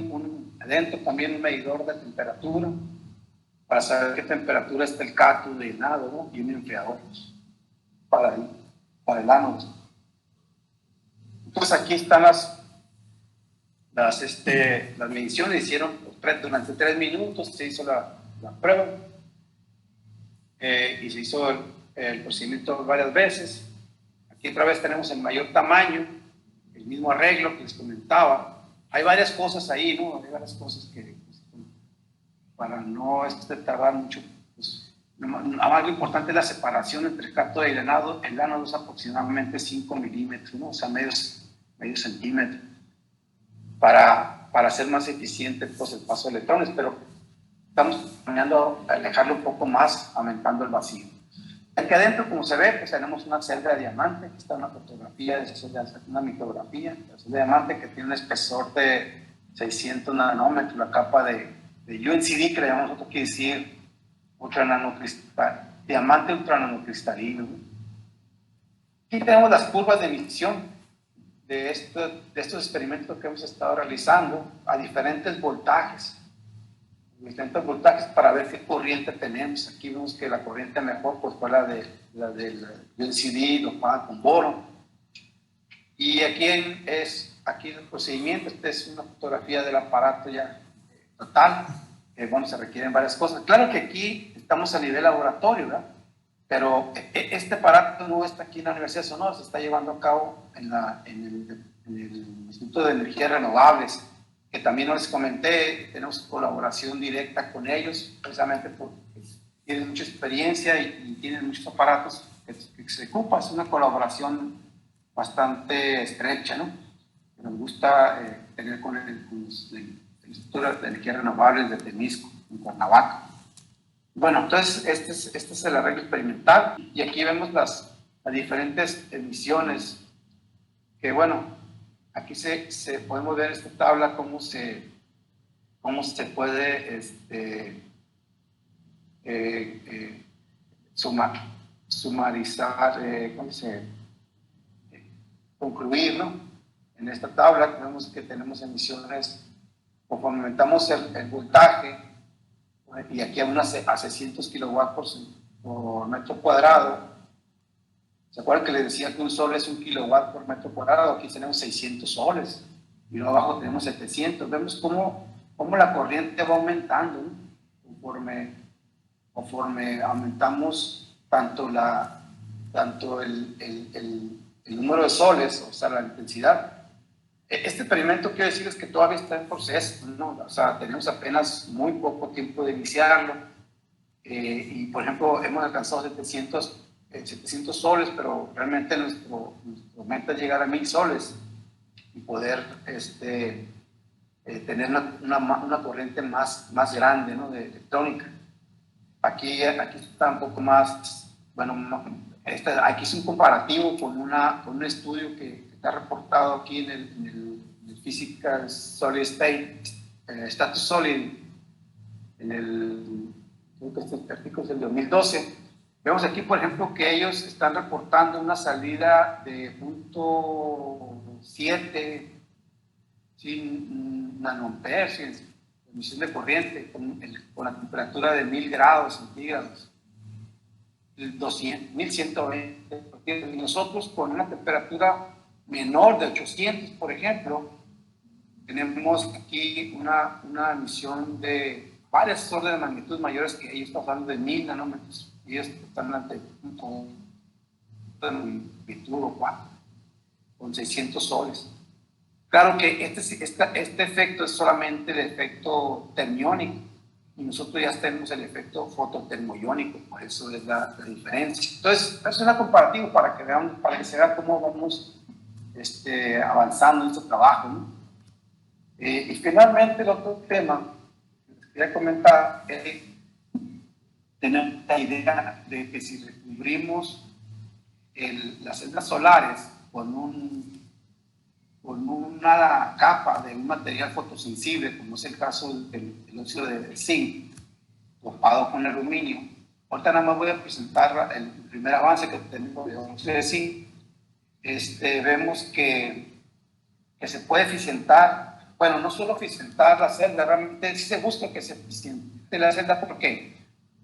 adentro también un medidor de temperatura para saber qué temperatura está el cátodo y el ánodo, ¿no? Y un enfriador para el ánodo. Entonces aquí están las mediciones. Hicieron durante 3 minutos, se hizo la prueba y se hizo el procedimiento varias veces. Aquí otra vez tenemos el mayor tamaño, el mismo arreglo que les comentaba. Hay varias cosas ahí, ¿no? Hay varias cosas que, para no tardar mucho, pues, Algo importante es la separación entre el cátodo y el ánodo. El ánodo es aproximadamente 5 milímetros, ¿no? O sea, medio centímetro, para hacer más eficiente pues, el paso de electrones, pero estamos planeando alejarlo un poco más, aumentando el vacío. Aquí adentro, como se ve, pues tenemos una celda de diamante. Aquí está una fotografía de una micrografía de celda de diamante que tiene un espesor de 600 nanómetros, la capa de UNCD, que le llamamos nosotros, quiere decir diamante ultrananocristalino, ¿no? Aquí tenemos las curvas de emisión de estos experimentos que hemos estado realizando a diferentes voltajes para ver qué corriente tenemos. Aquí vemos que la corriente mejor pues, fue la del UNCD, dopada con boro. Y aquí el procedimiento. Esta es una fotografía del aparato ya total. Bueno, se requieren varias cosas. Claro que aquí estamos a nivel laboratorio, ¿verdad? Pero este aparato no está aquí en la Universidad de Sonora, se está llevando a cabo en el Instituto de Energías Renovables, que también les comenté, tenemos colaboración directa con ellos, precisamente porque tienen mucha experiencia y tienen muchos aparatos que se ocupan. Es una colaboración bastante estrecha, ¿no? Nos gusta tener con el Instituto de Energías Renovables de Temisco, en Cuernavaca. Bueno, entonces este es el arreglo experimental y aquí vemos las diferentes emisiones que, bueno, aquí podemos ver esta tabla cómo se puede sumarizar, concluir, ¿no? En esta tabla vemos que tenemos emisiones, conforme aumentamos el voltaje, y aquí a 600 kilowatts por metro cuadrado. ¿Se acuerdan que les decía que un sol es 1 kilowatt por metro cuadrado? Aquí tenemos 600 soles y luego abajo tenemos 700. Vemos cómo la corriente va aumentando, ¿no? Conforme aumentamos tanto el número de soles, o sea, la intensidad. Este experimento, quiero decirles que todavía está en proceso, ¿no? O sea, tenemos apenas muy poco tiempo de iniciarlo. Y, por ejemplo, hemos alcanzado 700 soles, pero realmente nuestro meta es llegar a 1000 soles y poder tener una corriente más grande, ¿no? De electrónica. Aquí está un poco más, bueno, aquí es un comparativo con un estudio que está reportado aquí en el Physical Solid State, Status Solid, creo que este artículo es del 2012. Vemos aquí, por ejemplo, que ellos están reportando una salida de 0.7 nanoamperes, emisión de corriente, con la temperatura de 1000 grados centígrados, 1120. Y nosotros con una temperatura menor de 800, por ejemplo, tenemos aquí una emisión de varias órdenes de magnitud mayores que ellos. Están hablando de 1000 nanómetros. Ellos están ante un magnitud o 4, con 600 soles. Claro que este efecto es solamente el efecto termiónico y nosotros ya tenemos el efecto fototermoiónico, por eso es la diferencia. Entonces, eso es una comparativa para que se vea cómo vamos avanzando en nuestro trabajo, ¿no? Y finalmente, el otro tema que les quería comentar es tener la idea de que si recubrimos las celdas solares con una capa de un material fotosensible, como es el caso del óxido de zinc, topado con aluminio. Ahorita nada más voy a presentar el primer avance que tenemos de óxido de zinc. Vemos que se puede eficientar. Bueno, no solo eficientar la celda, realmente sí se busca que se eficiente la celda. ¿Por qué?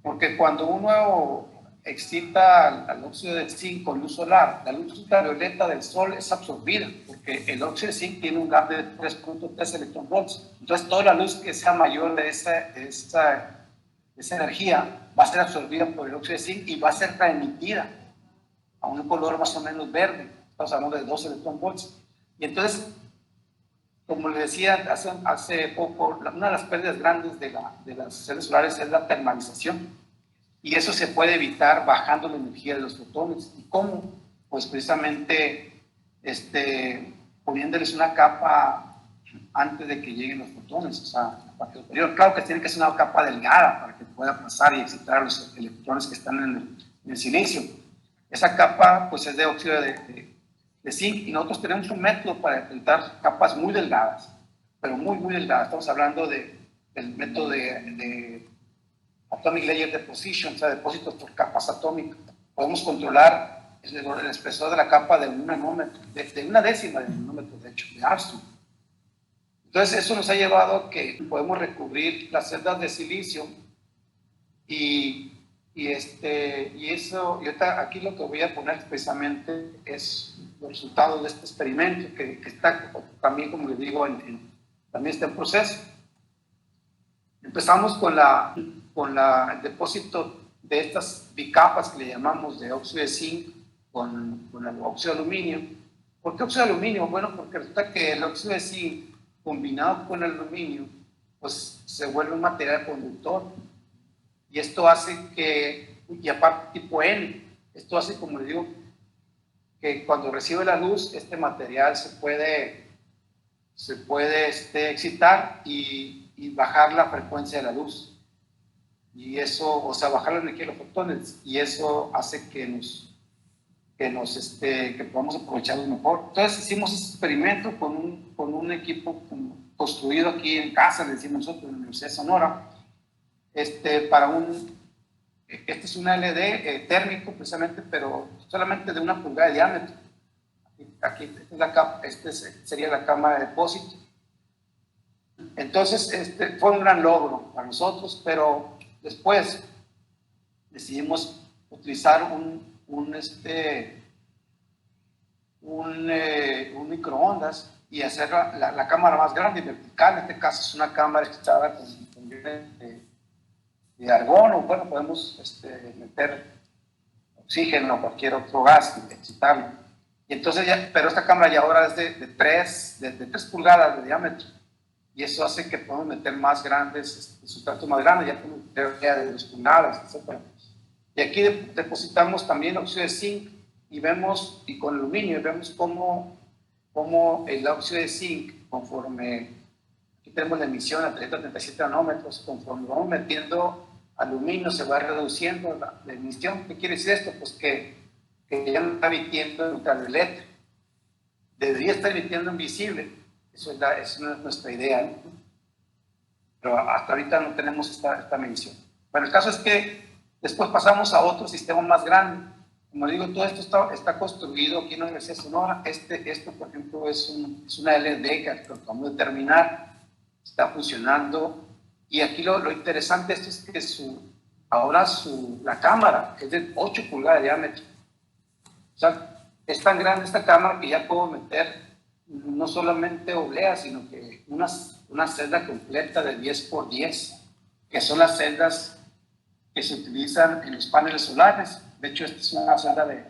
Porque cuando uno excita al óxido de zinc con luz solar, la luz ultravioleta del sol es absorbida, porque el óxido de zinc tiene un gap de 3.3 electronvolts. Entonces, toda la luz que sea mayor de esa energía va a ser absorbida por el óxido de zinc y va a ser reemitida a un color más o menos verde. Estamos hablando de 2 electronvolts. Y entonces, como les decía hace poco, una de las pérdidas grandes de las celdas solares es la termalización. y eso se puede evitar bajando la energía de los fotones. ¿Y cómo? Pues precisamente poniéndoles una capa antes de que lleguen los fotones, o sea, la parte superior. Claro que tiene que ser una capa delgada para que pueda pasar y excitar a los electrones que están en el silicio. Esa capa pues es de óxido de zinc, y nosotros tenemos un método para detectar capas muy delgadas, pero muy delgadas. Estamos hablando del método de Atomic Layer Deposition, o sea, depósitos por capas atómicas. Podemos controlar el espesor de la capa de un nanómetro, de una décima de nanómetro, de hecho, de Armstrong. Entonces, eso nos ha llevado a que podemos recubrir las celdas de silicio y ahorita aquí lo que voy a poner precisamente es los resultados de este experimento que está también, como les digo, también está en proceso. Empezamos con el depósito de estas bicapas que le llamamos de óxido de zinc con el óxido de aluminio. ¿Por qué óxido de aluminio? Bueno, porque resulta que el óxido de zinc combinado con el aluminio pues se vuelve un material conductor, y esto hace que, y aparte tipo N, esto hace, como les digo, que cuando recibe la luz este material se puede excitar y bajar la frecuencia de la luz, y eso, o sea, bajar la energía de los fotones, y eso hace que podamos aprovecharlos mejor. Entonces hicimos este experimento con un equipo construido aquí en casa, le decimos nosotros, en la Universidad de Sonora, este es un LED térmico precisamente, pero solamente de 1 pulgada de diámetro. Aquí sería la cámara de depósito. Entonces fue un gran logro para nosotros, pero después decidimos utilizar un microondas y hacer la cámara más grande y vertical. En este caso es una cámara hecha con de argón, o bueno, podemos meter oxígeno o cualquier otro gas y excitarlo. Y entonces pero esta cámara ya ahora es de 3 pulgadas de diámetro, y eso hace que podamos meter más grandes, sustratos más grandes, ya podemos meter de 2 pulgadas, etc. Y aquí depositamos también óxido de zinc, y con aluminio, y vemos cómo el óxido de zinc, conforme aquí tenemos la emisión a 337 nanómetros, conforme vamos metiendo aluminio se va reduciendo la emisión. ¿Qué quiere decir esto? Pues que ya no está emitiendo ultravioleta, debería estar emitiendo invisible. Eso es nuestra idea, ¿no? Pero hasta ahorita no tenemos esta medición. Bueno, el caso es que después pasamos a otro sistema más grande. Como digo, todo esto está construido aquí en la Universidad de Sonora. Esto, por ejemplo, es una LED que acabamos de terminar, está funcionando. Y aquí lo interesante de esto es que la cámara es de 8 pulgadas de diámetro. O sea, es tan grande esta cámara que ya puedo meter no solamente obleas, sino que una celda completa de 10 por 10, que son las celdas que se utilizan en los paneles solares. De hecho, esta es una celda de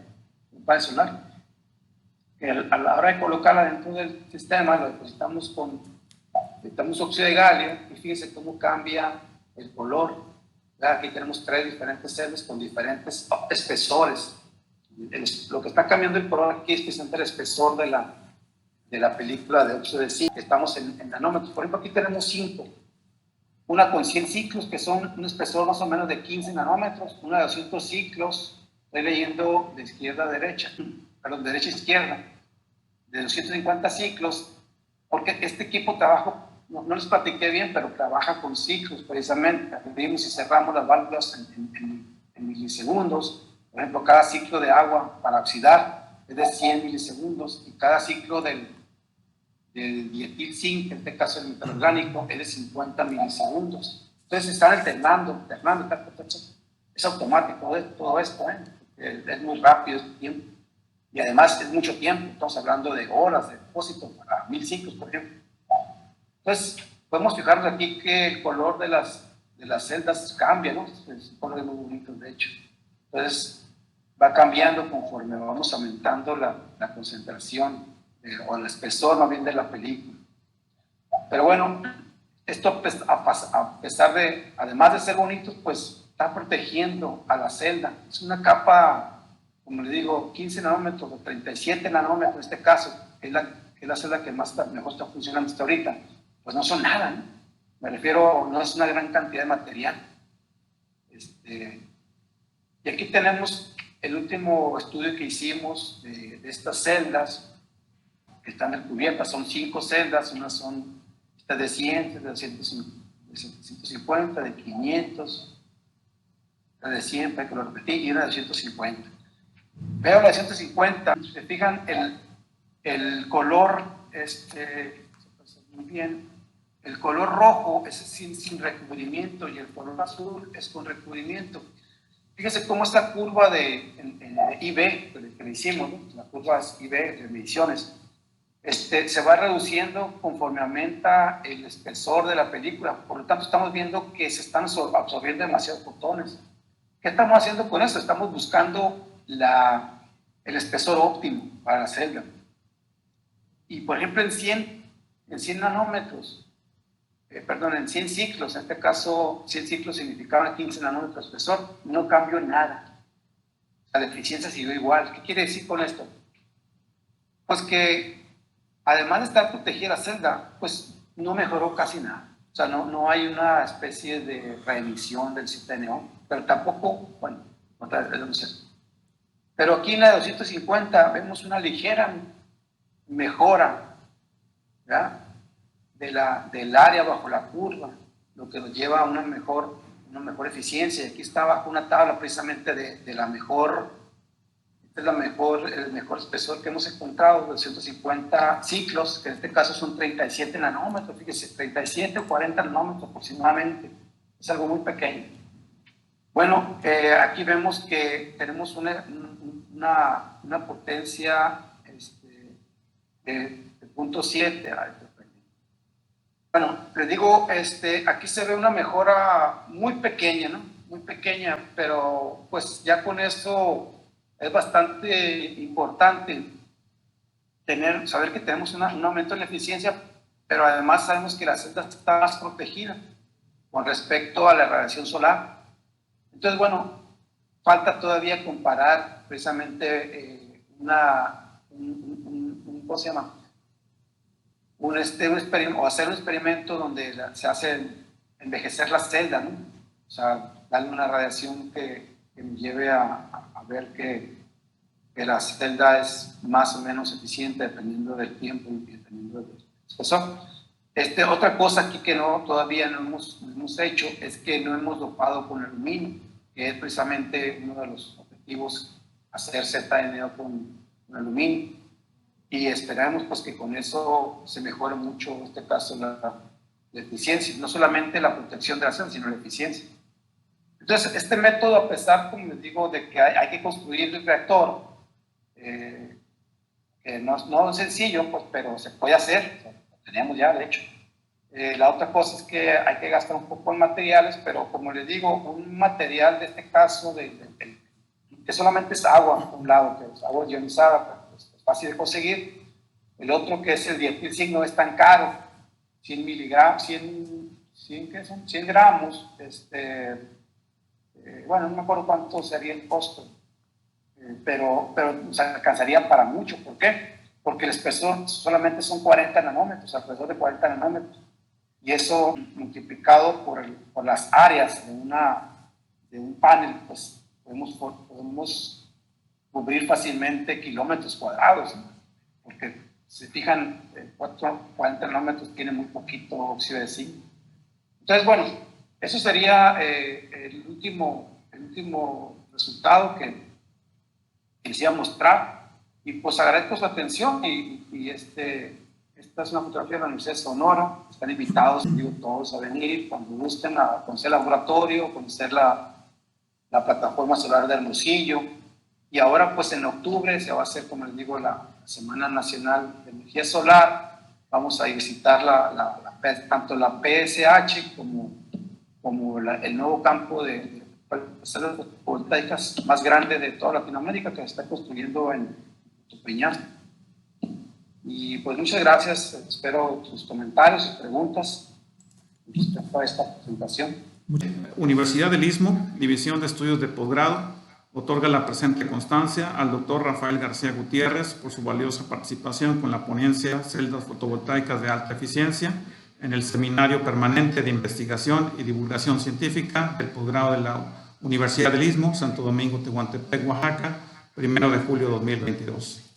un panel solar. Que a la hora de colocarla dentro del sistema, lo depositamos óxido de galio, y fíjense cómo cambia el color. Aquí tenemos 3 diferentes celdas con diferentes espesores. Lo que está cambiando el color aquí es precisamente el espesor de la película de óxido de zinc. Estamos en nanómetros. Por ejemplo, aquí tenemos 5. Una con 100 ciclos, que son un espesor más o menos de 15 nanómetros. Una de 200 ciclos, estoy leyendo de izquierda a derecha, perdón, de derecha a izquierda, de 250 ciclos, porque este equipo trabaja, no les platiqué bien, pero trabaja con ciclos precisamente. Abrimos y cerramos las válvulas en milisegundos. Por ejemplo, cada ciclo de agua para oxidar es de 100 milisegundos, y cada ciclo del dietil zinc, en este caso el metalorgánico, es de 50 milisegundos. Entonces están alternando, es automático todo esto, es muy rápido este tiempo, y además es mucho tiempo. Estamos hablando de horas de depósito para 1000 ciclos, por ejemplo. Entonces podemos fijarnos aquí que el color de las celdas cambia, ¿no? Es un color muy bonito, de hecho. Entonces va cambiando conforme vamos aumentando la concentración o el espesor más bien de la película. Pero bueno, esto a pesar de, además de ser bonitos, pues está protegiendo a la celda. Es una capa, como le digo, 15 nanómetros o 37 nanómetros en este caso, que es la celda que mejor está funcionando hasta ahorita. Pues no son nada, ¿no? Me refiero, no es una gran cantidad de material. Y aquí tenemos el último estudio que hicimos de estas celdas que están recubiertas. Son 5 celdas, unas son de 100, de 150, de 500, de 100, para que lo repetí, y una de 150. Veo la de 150, si se fijan, el color, muy bien, el color rojo es sin recubrimiento y el color azul es con recubrimiento. Fíjense cómo esta curva en IB, que le hicimos, ¿no? La curva es IB de mediciones, se va reduciendo conforme aumenta el espesor de la película. Por lo tanto, estamos viendo que se están absorbiendo demasiados fotones. ¿Qué estamos haciendo con esto? Estamos buscando el espesor óptimo para la celda. Y, por ejemplo, en 100 nanómetros, en 100 ciclos, en este caso 100 ciclos significaban 15 nanómetros de espesor, no cambió nada. La eficiencia siguió igual. ¿Qué quiere decir con esto? Pues que además de estar protegida la celda, pues no mejoró casi nada. O sea, no hay una especie de reemisión del CTNO, pero tampoco, bueno, otra vez, no sé. Pero aquí en la de 250 vemos una ligera mejora, ¿verdad? Del área bajo la curva, lo que nos lleva a una mejor eficiencia. Aquí está bajo una tabla precisamente de la mejor, el mejor espesor que hemos encontrado, 250 ciclos, que en este caso son 37 nanómetros, fíjese, 37 o 40 nanómetros aproximadamente, es algo muy pequeño. Bueno, aquí vemos que tenemos una potencia de 0.7. Bueno, les digo, aquí se ve una mejora muy pequeña, ¿no? Muy pequeña, pero pues ya con eso es bastante importante saber que tenemos un aumento en la eficiencia, pero además sabemos que la celda está más protegida con respecto a la radiación solar. Entonces, bueno, falta todavía comparar precisamente ¿cómo se llama? Un experimento, o hacer un experimento donde se hace envejecer la celda, ¿no? O sea, darle una radiación que nos lleve a ver que la celda es más o menos eficiente dependiendo del tiempo y dependiendo del espesor. Otra cosa aquí que todavía no hemos hecho es que no hemos dopado con aluminio, que es precisamente uno de los objetivos, hacer ZNO con aluminio. Y esperamos pues que con eso se mejore mucho, en este caso, la eficiencia, no solamente la protección de la celda, sino la eficiencia. Entonces, este método, a pesar, como les digo, de que hay que construir el reactor, que no es sencillo, pues, pero se puede hacer, o sea, lo tenemos ya, de hecho. La otra cosa es que hay que gastar un poco en materiales, pero como les digo, un material de este caso, que solamente es agua, por un lado, que es agua ionizada, pues, es fácil de conseguir. El otro, que es el dietilzinc, no es tan caro, 100 miligramos, 100 gramos, bueno, no me acuerdo cuánto sería el costo, pero se alcanzaría para mucho. ¿Por qué? Porque el espesor solamente son 40 nanómetros, alrededor de 40 nanómetros. Y eso multiplicado por las áreas de un panel, pues podemos cubrir fácilmente kilómetros cuadrados, ¿no? Porque si se fijan, 40 nanómetros tiene muy poquito óxido de zinc. Entonces, bueno, eso sería el último resultado que quisiera mostrar. Y pues agradezco su atención y esta es una fotografía de la Universidad de Sonora. Están invitados, digo, todos a venir cuando gusten a conocer el laboratorio, conocer la plataforma solar de Hermosillo. Y ahora, pues en octubre se va a hacer, como les digo, la Semana Nacional de Energía Solar. Vamos a visitar tanto la PSH como el nuevo campo de celdas fotovoltaicas más grande de toda Latinoamérica, que se está construyendo en Peñasco. Y pues muchas gracias, espero sus comentarios y preguntas respecto a esta presentación. Universidad del Istmo, División de Estudios de Posgrado, otorga la presente constancia al doctor Rafael García Gutiérrez por su valiosa participación con la ponencia Celdas fotovoltaicas de alta eficiencia en el Seminario Permanente de Investigación y Divulgación Científica del posgrado de la Universidad del Istmo, Santo Domingo, Tehuantepec, Oaxaca, 1 de julio de 2022.